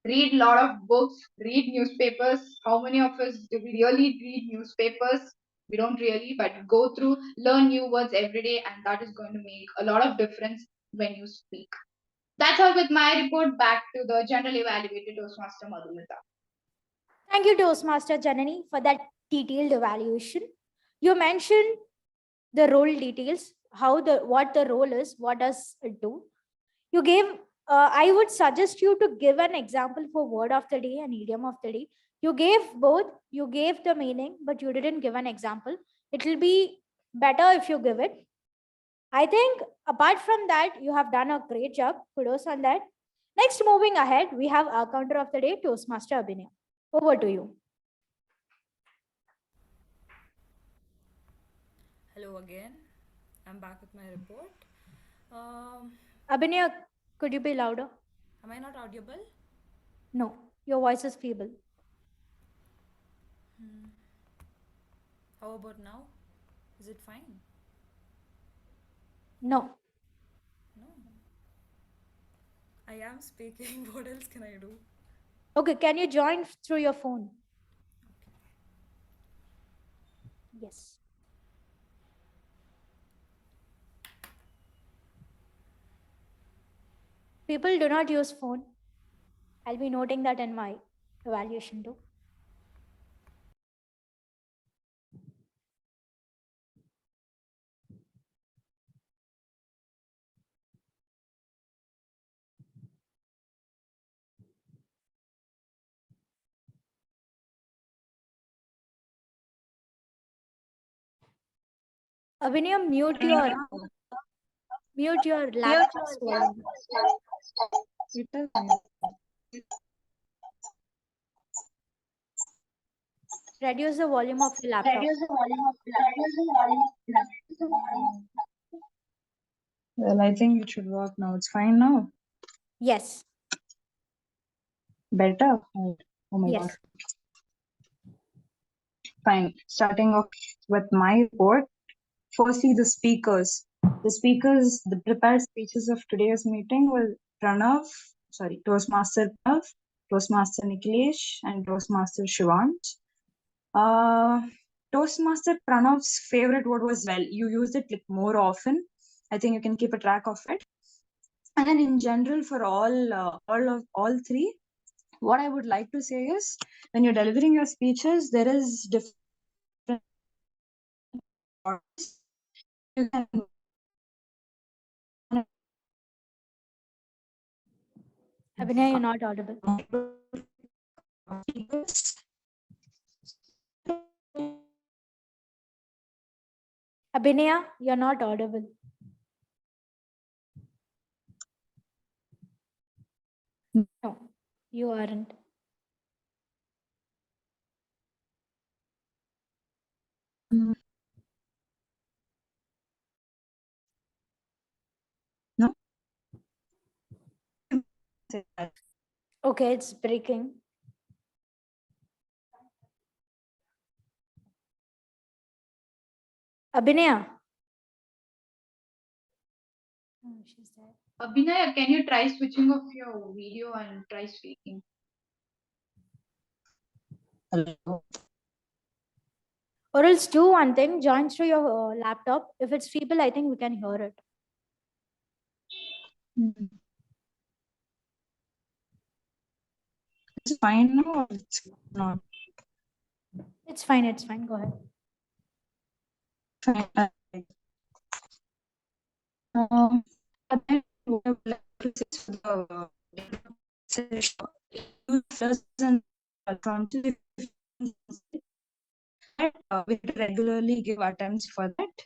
B: Read a lot of books, read newspapers. How many of us do we really read newspapers? We don't really, but go through, learn new words every day, and that is going to make a lot of difference when you speak. That's all with my report. Back to the general evaluator, Toastmaster Madhumitha.
E: Thank you, Toastmaster Janani, for that detailed evaluation. You mentioned the role details, what the role is, what does it do. You gave, I would suggest you to give an example for word of the day and idiom of the day. You gave both, you gave the meaning, but you didn't give an example. It will be better if you give it. I think apart from that, you have done a great job. Kudos on that. Next, moving ahead, we have our counter of the day, Toastmaster Abhinaya. Over to you.
N: Hello again. I'm back with my report.
E: Abhinaya, could you be louder?
N: Am I not audible?
E: No, your voice is feeble.
N: How about now? Is it fine?
E: No.
N: No. I am speaking. What else can I do?
E: Okay, can you join through your phone? Yes. People do not use phone. I'll be noting that in my evaluation too. Abhinaya, mute your laptop volume. Reduce the volume of your laptop.
O: Well, I think it should work now. It's fine now.
E: Yes.
O: Better? Oh my
E: Yes.
O: God. Fine. Starting off with my report. Firstly, the speakers. The prepared speeches of today's meeting were Toastmaster Pranav, Toastmaster Nikhilesh, and Toastmaster Shivansh. Toastmaster Pranav's favorite word was well. You used it like more often. I think you can keep a track of it. And then in general, for all three, what I would like to say is, when you're delivering your speeches, there is different parts. You can
E: Abhinaya, you're not audible. Abhinaya, you're not audible. No, you aren't.
O: No.
E: Okay, it's breaking. Abhinaya. Oh, she's there.
B: Abhinaya, can you try switching off your video and try speaking?
O: Hello.
E: Or else do one thing, join through your laptop. If it's feeble, I think we can hear it.
O: It's fine now or it's not?
E: It's fine. It's fine. Go ahead.
O: But then what I would like to say for the session, use plus and alternative we have to regularly give attempts for that.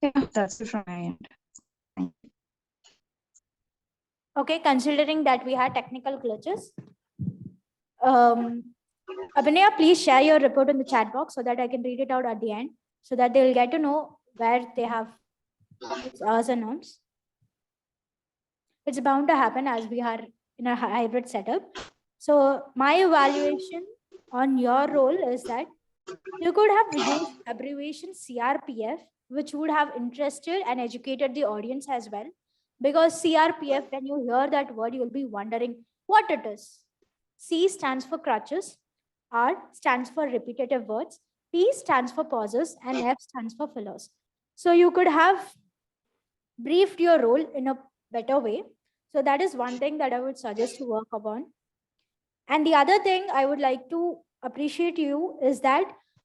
O: Yeah, that's it from my end. Thank you.
E: Okay, considering that we had technical glitches, Abhinaya, please share your report in the chat box so that I can read it out at the end, so that they will get to know where they have hours and norms. It's bound to happen as we are in a hybrid setup. So my evaluation on your role is that you could have used abbreviation CRPF, which would have interested and educated the audience as well. Because CRPF, when you hear that word, you'll be wondering what it is. C stands for crutches, R stands for repetitive words, P stands for pauses, and F stands for fillers. So you could have briefed your role in a better way. So that is one thing that I would suggest to work upon. And the other thing I would like to appreciate you is that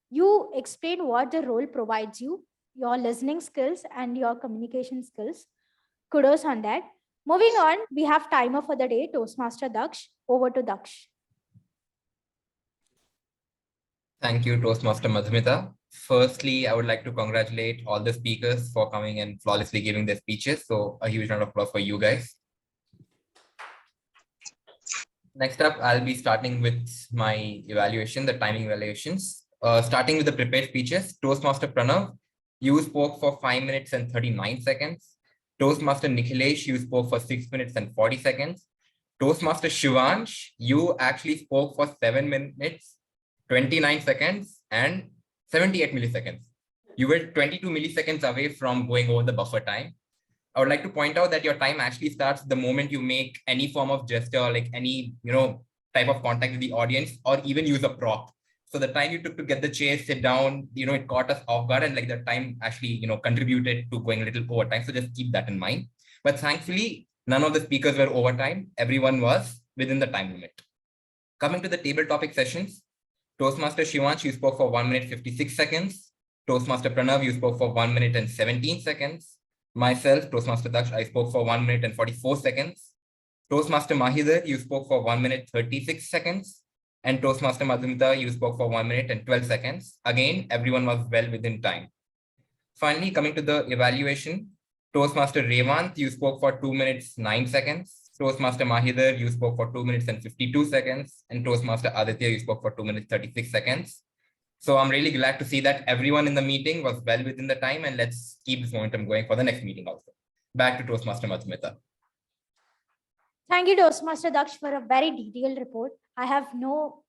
E: you explain what the role provides you, your listening skills and your communication skills. Kudos on that. Moving on, we have timer for the day, Toastmaster Daksh. Over to Daksh.
C: Thank you, Toastmaster Madhumitha. Firstly, I would like to congratulate all the speakers for coming and flawlessly giving their speeches. So a huge round of applause for you guys. Next up, I'll be starting with my evaluation, the timing evaluations. Starting with the prepared speeches, Toastmaster Pranav, you spoke for 5 minutes and 39 seconds. Toastmaster Nikhilesh, you spoke for 6 minutes and 40 seconds. Toastmaster Shivansh, you actually spoke for 7 minutes, 29 seconds and 78 milliseconds. You were 22 milliseconds away from going over the buffer time. I would like to point out that your time actually starts the moment you make any form of gesture, like any, type of contact with the audience, or even use a prop. So the time you took to get the chair, sit down, it caught us off guard, and like the time actually, contributed to going a little over time. So just keep that in mind. But thankfully, none of the speakers were over time. Everyone was within the time limit. Coming to the table topic sessions, Toastmaster Shivansh, you spoke for 1 minute 56 seconds. Toastmaster Pranav, you spoke for 1 minute and 17 seconds. Myself, Toastmaster Daksh, I spoke for 1 minute and 44 seconds. Toastmaster Maheedhar, you spoke for 1 minute 36 seconds. And Toastmaster Madhumitha, you spoke for 1 minute and 12 seconds. Again, everyone was well within time. Finally, coming to the evaluation, Toastmaster Revanth, you spoke for 2 minutes 9 seconds. Toastmaster Maheedhar, you spoke for 2 minutes and 52 seconds. And Toastmaster Aditya, you spoke for 2 minutes 36 seconds. So I'm really glad to see that everyone in the meeting was well within the time, and let's keep this momentum going for the next meeting also. Back to Toastmaster Madhumitha.
E: Thank you, Toastmaster Daksh, for a very detailed report. I have no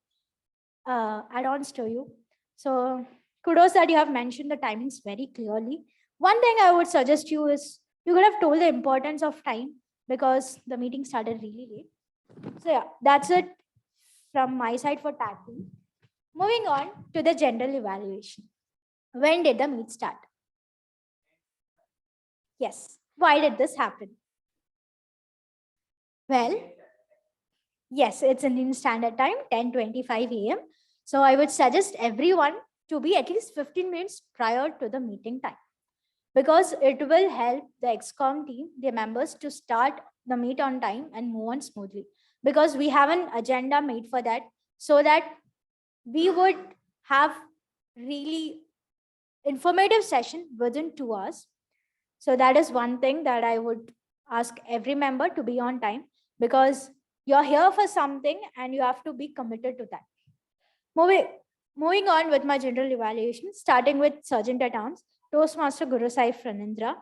E: add-ons to you. So kudos that you have mentioned the timings very clearly. One thing I would suggest you is you could have told the importance of time because the meeting started really late. So yeah, that's it from my side for tag team. Moving on to the general evaluation. When did the meet start? Yes. Why did this happen? Well, yes, it's Indian Standard Time, 10:25 a.m. So I would suggest everyone to be at least 15 minutes prior to the meeting time, because it will help the XCOM team, their members, to start the meet on time and move on smoothly. Because we have an agenda made for that, so that we would have really informative session within 2 hours. So that is one thing that I would ask every member to be on time, because you're here for something and you have to be committed to that. Moving on with my general evaluation, starting with Sergeant at Arms, Toastmaster Guru Sai Phanindra.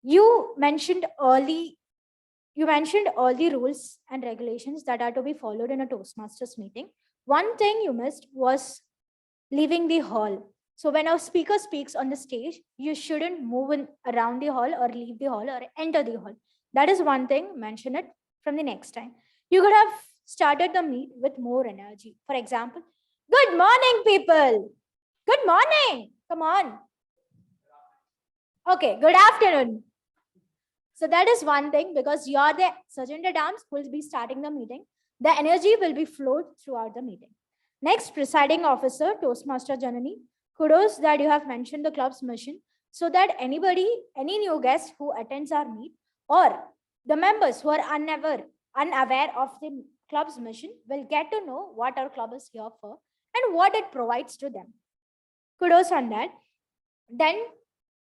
E: You mentioned all the rules and regulations that are to be followed in a Toastmasters meeting. One thing you missed was leaving the hall. So when a speaker speaks on the stage, you shouldn't move around the hall or leave the hall or enter the hall. That is one thing, mention it from the next time. You could have started the meet with more energy. For example, good morning, people. Good morning. Come on. Okay, good afternoon. So that is one thing, because you are the Sergeant at Arms who will be starting the meeting. The energy will be flowed throughout the meeting. Next, presiding officer, Toastmaster Janani. Kudos that you have mentioned the club's mission so that anybody, any new guest who attends our meet or the members who are unaware of the club's mission will get to know what our club is here for and what it provides to them. Kudos on that. Then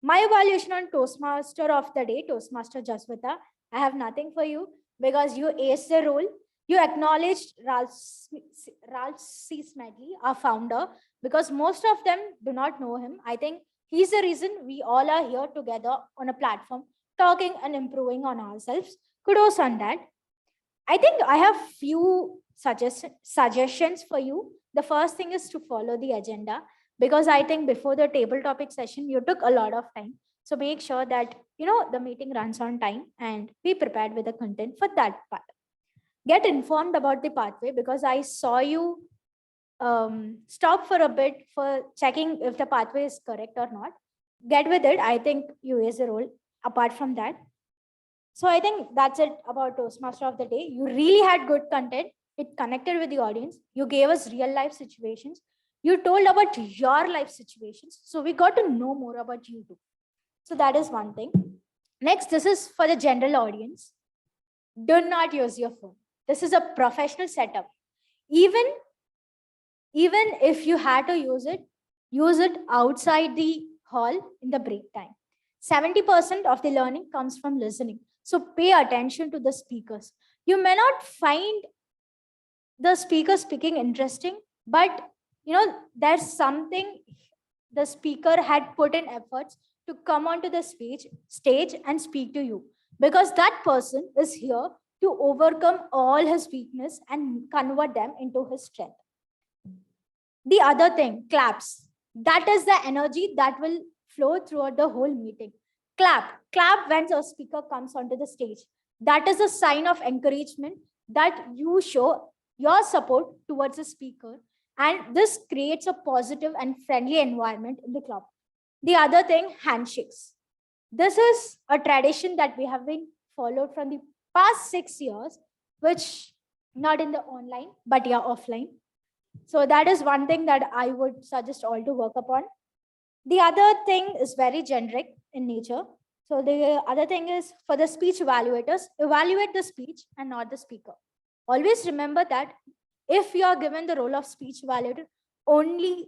E: my evaluation on Toastmaster of the day, Toastmaster Jasvitha. I have nothing for you because you aced the role. You acknowledged Ralph C. Smedley, our founder, because most of them do not know him. I think he's the reason we all are here together on a platform, talking and improving on ourselves. Kudos on that. I think I have few suggestions for you. The first thing is to follow the agenda, because I think before the table topic session, you took a lot of time. So make sure that, the meeting runs on time and be prepared with the content for that part. Get informed about the pathway, because I saw you stop for a bit for checking if the pathway is correct or not. Get with it. I think you is a role apart from that. So I think that's it about Toastmaster of the day. You really had good content. It connected with the audience. You gave us real life situations. You told about your life situations. So we got to know more about you too. So that is one thing. Next, this is for the general audience. Do not use your phone. This is a professional setup. Even if you had to use it outside the hall in the break time. 70% of the learning comes from listening. So pay attention to the speakers. You may not find the speaker speaking interesting, but there's something the speaker had put in efforts to come onto the stage and speak to you, because that person is here to overcome all his weakness and convert them into his strength. The other thing, claps. That is the energy that will flow throughout the whole meeting. Clap when a speaker comes onto the stage. That is a sign of encouragement that you show your support towards the speaker, and this creates a positive and friendly environment in the club. The other thing, handshakes. This is a tradition that we have been followed from the past 6 years, which not in the online, but offline. So that is one thing that I would suggest all to work upon. The other thing is very generic in nature. So the other thing is for the speech evaluators, evaluate the speech and not the speaker. Always remember that if you are given the role of speech evaluator, only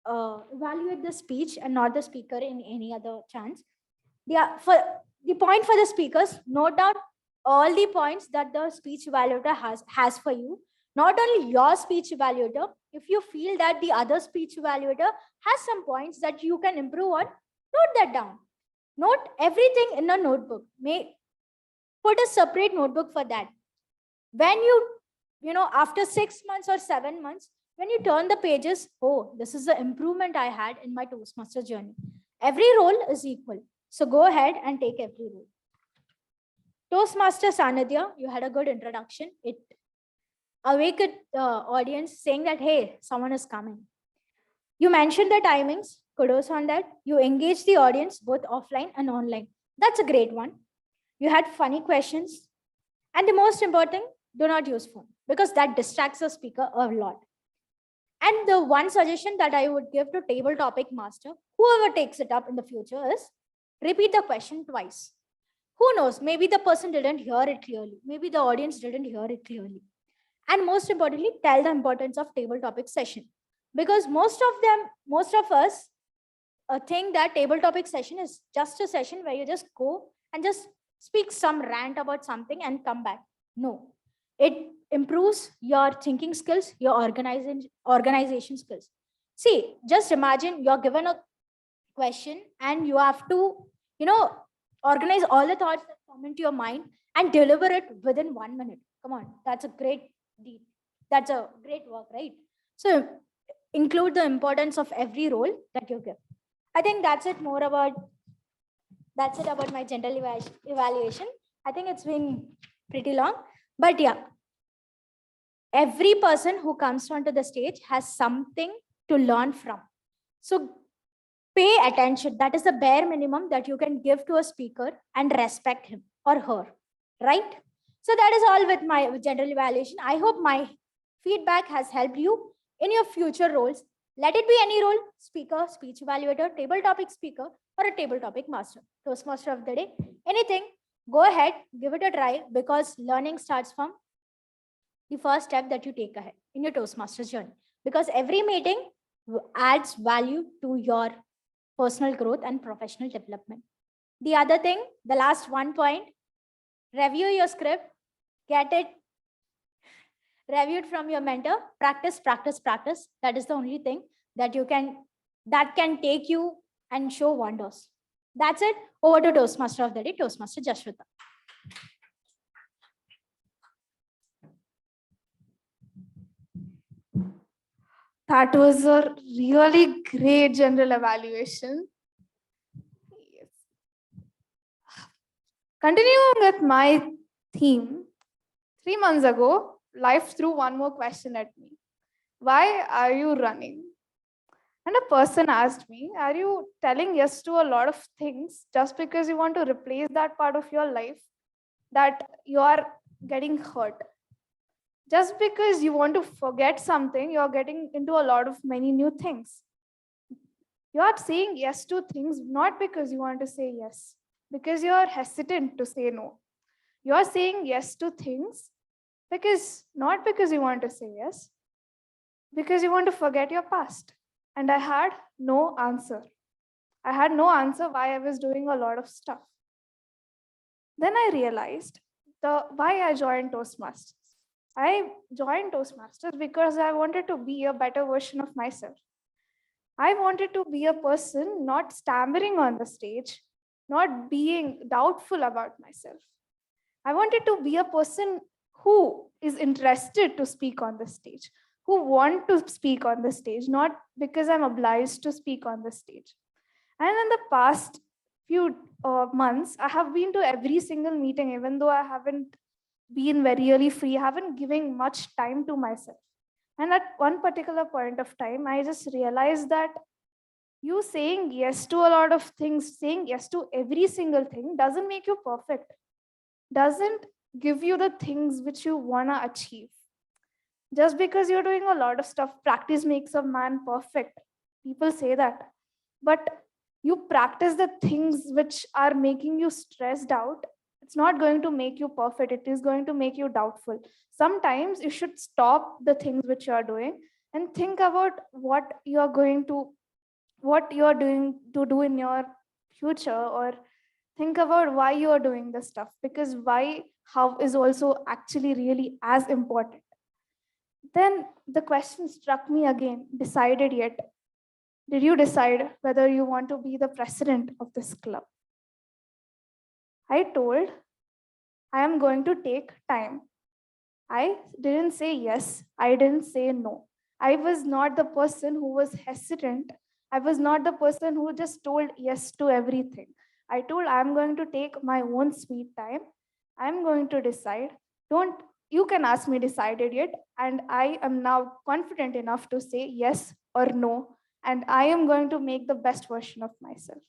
E: evaluate the speech and not the speaker in any other chance. For the point for the speakers, note down all the points that the speech evaluator has for you. Not only your speech evaluator, if you feel that the other speech evaluator has some points that you can improve on, note that down. Note everything in a notebook. Put a separate notebook for that. When after 6 months or 7 months, when you turn the pages, oh, this is the improvement I had in my Toastmaster journey. Every role is equal. So go ahead and take every role. Toastmaster Sanidhya, you had a good introduction. It awakened the audience saying that, hey, someone is coming. You mentioned the timings. Kudos on that. You engaged the audience both offline and online. That's a great one. You had funny questions. And the most important, do not use phone, because that distracts the speaker a lot. And the one suggestion that I would give to table topic master, whoever takes it up in the future, is repeat the question twice. Who knows? Maybe the person didn't hear it clearly. Maybe the audience didn't hear it clearly. And most importantly, tell the importance of table topic session, because most of us think that table topic session is just a session where you just go and just speak some rant about something and come back. No, it improves your thinking skills, your organization skills. See, just imagine you're given a question and you have to, organize all the thoughts that come into your mind and deliver it within 1 minute. Come on, that's a great deed. That's a great work, right? So include the importance of every role that you give. I think that's it about my general evaluation. I think it's been pretty long, but yeah, every person who comes onto the stage has something to learn from. So pay attention. That is the bare minimum that you can give to a speaker and respect him or her, right? So that is all with my general evaluation. I hope my feedback has helped you In your future roles, let it be any role: speaker, speech evaluator, table topic speaker, or a table topic master, Toastmaster of the day, anything. Go ahead, give it a try, because learning starts from the first step that you take ahead in your Toastmasters journey. Because every meeting adds value to your personal growth and professional development. The other thing, the last one point, review your script, get it reviewed from your mentor, practice, practice, practice. That is the only thing that can take you and show wonders. That's it. Over to Toastmaster of the day, Toastmaster Jasvitha.
D: That was a really great general evaluation. Yes. Continuing with my theme, 3 months ago, life threw one more question at me. Why are you running? And a person asked me, are you telling yes to a lot of things just because you want to replace that part of your life that you are getting hurt? Just because you want to forget something, you're getting into a lot of many new things. You are saying yes to things not because you want to say yes, because you're hesitant to say no. You're saying yes to things not because you want to say yes, because you want to forget your past. And I had no answer. I had no answer why I was doing a lot of stuff. Then I realized why I joined Toastmasters. I joined Toastmasters because I wanted to be a better version of myself. I wanted to be a person not stammering on the stage, not being doubtful about myself. I wanted to be a person who is interested to speak on the stage, who want to speak on the stage, not because I'm obliged to speak on the stage. And in the past few months, I have been to every single meeting, even though I haven't been really free, I haven't given much time to myself. And at one particular point of time, I just realized that you saying yes to a lot of things, saying yes to every single thing doesn't make you perfect, doesn't give you the things which you want to achieve. Just because you're doing a lot of stuff, practice makes a man perfect. People say that. But you practice the things which are making you stressed out, it's not going to make you perfect. It is going to make you doubtful. Sometimes you should stop the things which you are doing and think about what you are doing to do in your future, or think about why you are doing this stuff, because how is also actually really as important. Then the question struck me again, decided yet? Did you decide whether you want to be the president of this club? I told, I am going to take time. I didn't say yes, I didn't say no. I was not the person who was hesitant. I was not the person who just told yes to everything. I told, I'm going to take my own sweet time. I'm going to decide. You can ask me decided yet, and I am now confident enough to say yes or no, and I am going to make the best version of myself.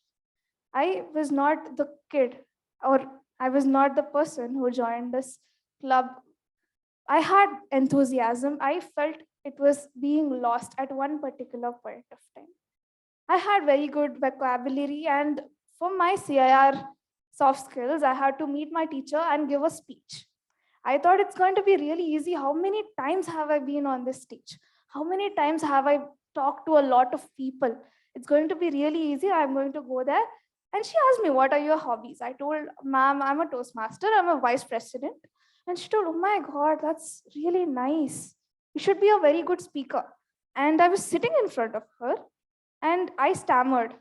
D: I was not the kid, or I was not the person who joined this club. I had enthusiasm. I felt it was being lost at one particular point of time. I had very good vocabulary, and for my CIR soft skills, I had to meet my teacher and give a speech. I thought it's going to be really easy. How many times have I been on this stage? How many times have I talked to a lot of people? It's going to be really easy. I'm going to go there. And she asked me, what are your hobbies? I told, ma'am, I'm a Toastmaster. I'm a vice president. And she told, oh my God, that's really nice. You should be a very good speaker. And I was sitting in front of her and I stammered.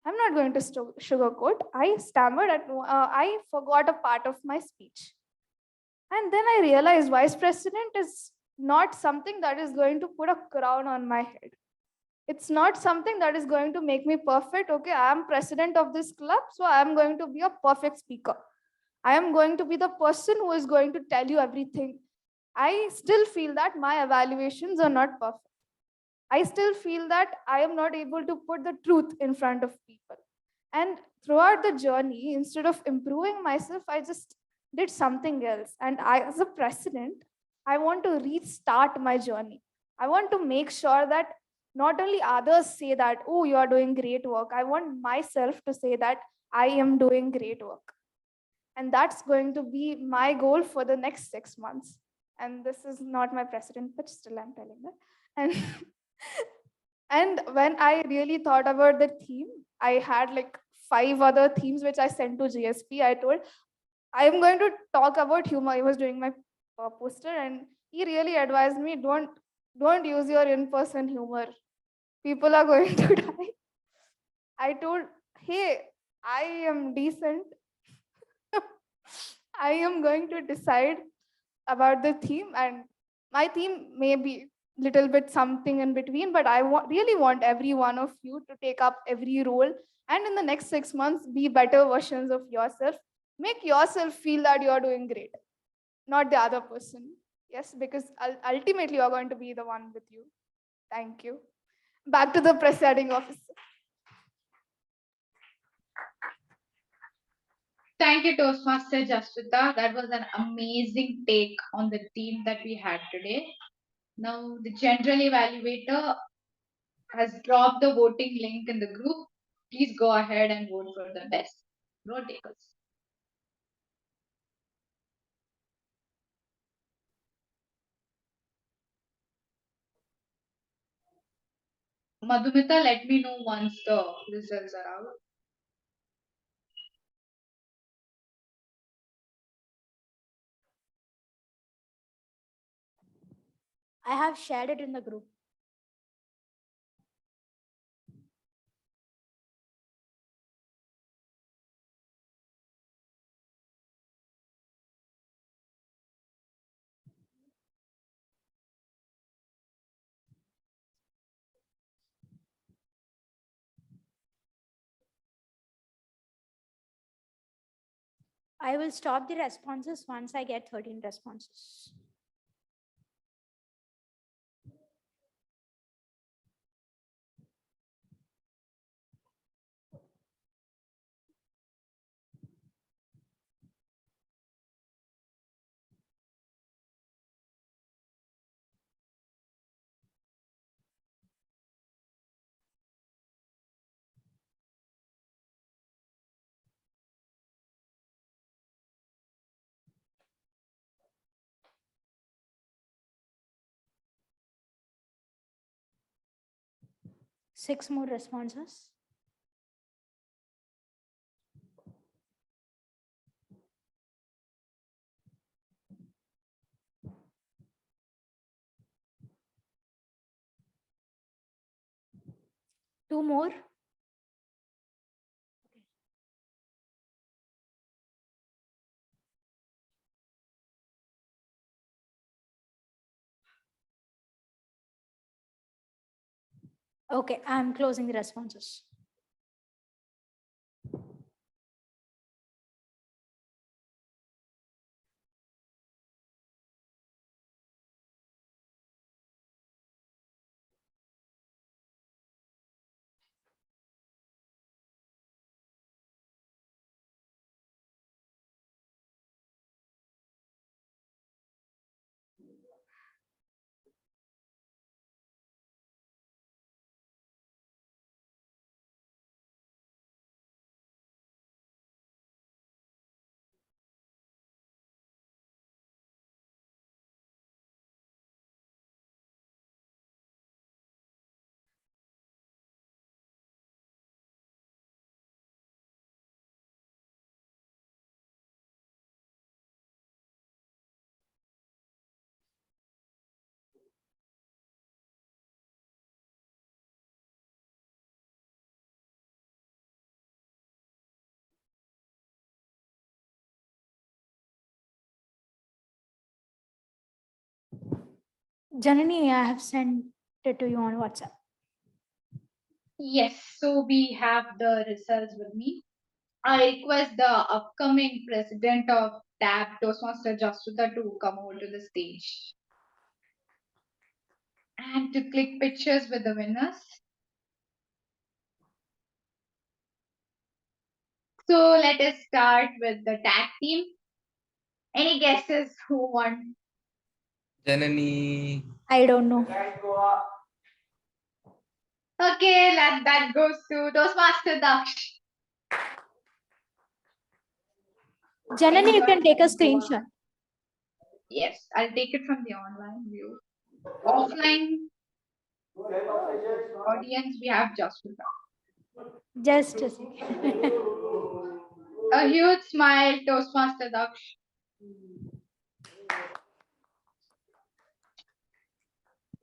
D: I'm not going to sugarcoat. I stammered. I forgot a part of my speech. And then I realized vice president is not something that is going to put a crown on my head. It's not something that is going to make me perfect. Okay, I am president of this club, so I am going to be a perfect speaker. I am going to be the person who is going to tell you everything. I still feel that my evaluations are not perfect. I still feel that I am not able to put the truth in front of people. And throughout the journey, instead of improving myself, I just did something else. And as a president, I want to restart my journey. I want to make sure that not only others say that, oh, you are doing great work. I want myself to say that I am doing great work. And that's going to be my goal for the next 6 months. And this is not my precedent, but still I'm telling that. And and when I really thought about the theme, I had like 5 other themes which I sent to GSP. I told I am going to talk about humor. I was doing my poster, and he really advised me, don't use your in-person humor. People are going to die. I told, hey, I am decent. I am going to decide about the theme, and my theme may be little bit something in between, but I really want every one of you to take up every role, and in the next 6 months be better versions of yourself. Make yourself feel that you're doing great, not the other person. Yes, because ultimately you're going to be the one with you. Thank you. Back to the presiding officer.
B: Thank you, Toastmaster Jasvitha. That was an amazing take on the theme that we had today. Now, the general evaluator has dropped the voting link in the group. Please go ahead and vote for the best note takers. Madhumitha, let me know once the results are out.
E: I have shared it in the group. I will stop the responses once I get 13 responses. Six more responses. Two more. Okay, I'm closing the responses. Janani, I have sent it to you on WhatsApp.
B: Yes, so we have the results with me. I request the upcoming president of TAB, Toastmaster Jasvitha, to come over to the stage and to click pictures with the winners. So let us start with the tag team. Any guesses who won?
C: Janani.
E: I don't know.
B: Okay, that goes to Toastmaster Daksh.
E: Janani, you can take a screenshot.
B: Yes, I'll take it from the online view. Offline audience, we have Jasvitha.
E: Just a second.
B: A huge smile, Toastmaster Daksh.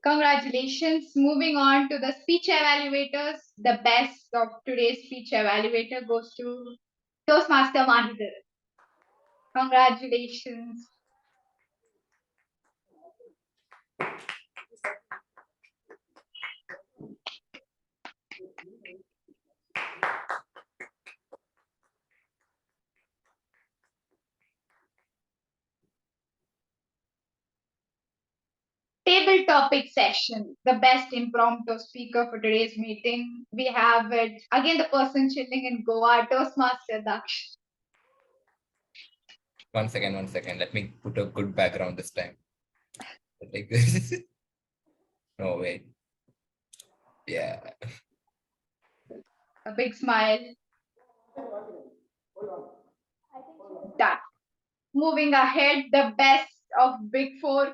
B: Congratulations. Moving on to the speech evaluators. The best of today's speech evaluator goes to Toastmaster Maheedhar. Congratulations. Table topic session, the best impromptu speaker for today's meeting. We have it again, the person chilling in Goa, Toastmaster Daksh.
C: One second. Let me put a good background this time. Like this. No, wait. Yeah.
B: A big smile. Done. Moving ahead, the best of Big Four.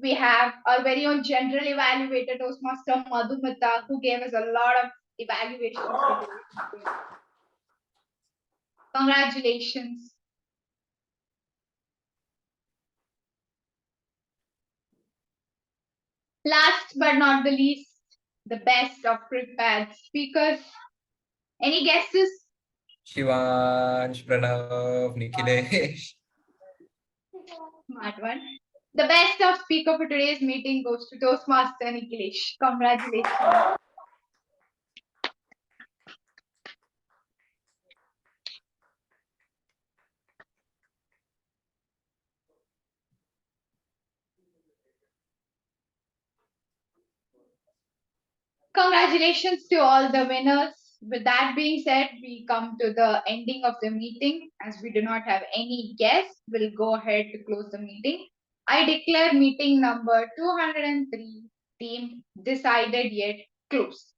B: We have our very own general evaluator, Toastmaster Madhumitha, who gave us a lot of evaluations. Congratulations. Last but not the least, the best of prepared speakers. Any guesses?
C: Shivansh, Pranav, Nikhilesh.
B: Smart one. The best of speaker for today's meeting goes to Toastmaster Nikhilesh. Congratulations. Congratulations to all the winners. With that being said, we come to the ending of the meeting. As we do not have any guests, we'll go ahead to close the meeting. I declare meeting number 203 team decided yet closed.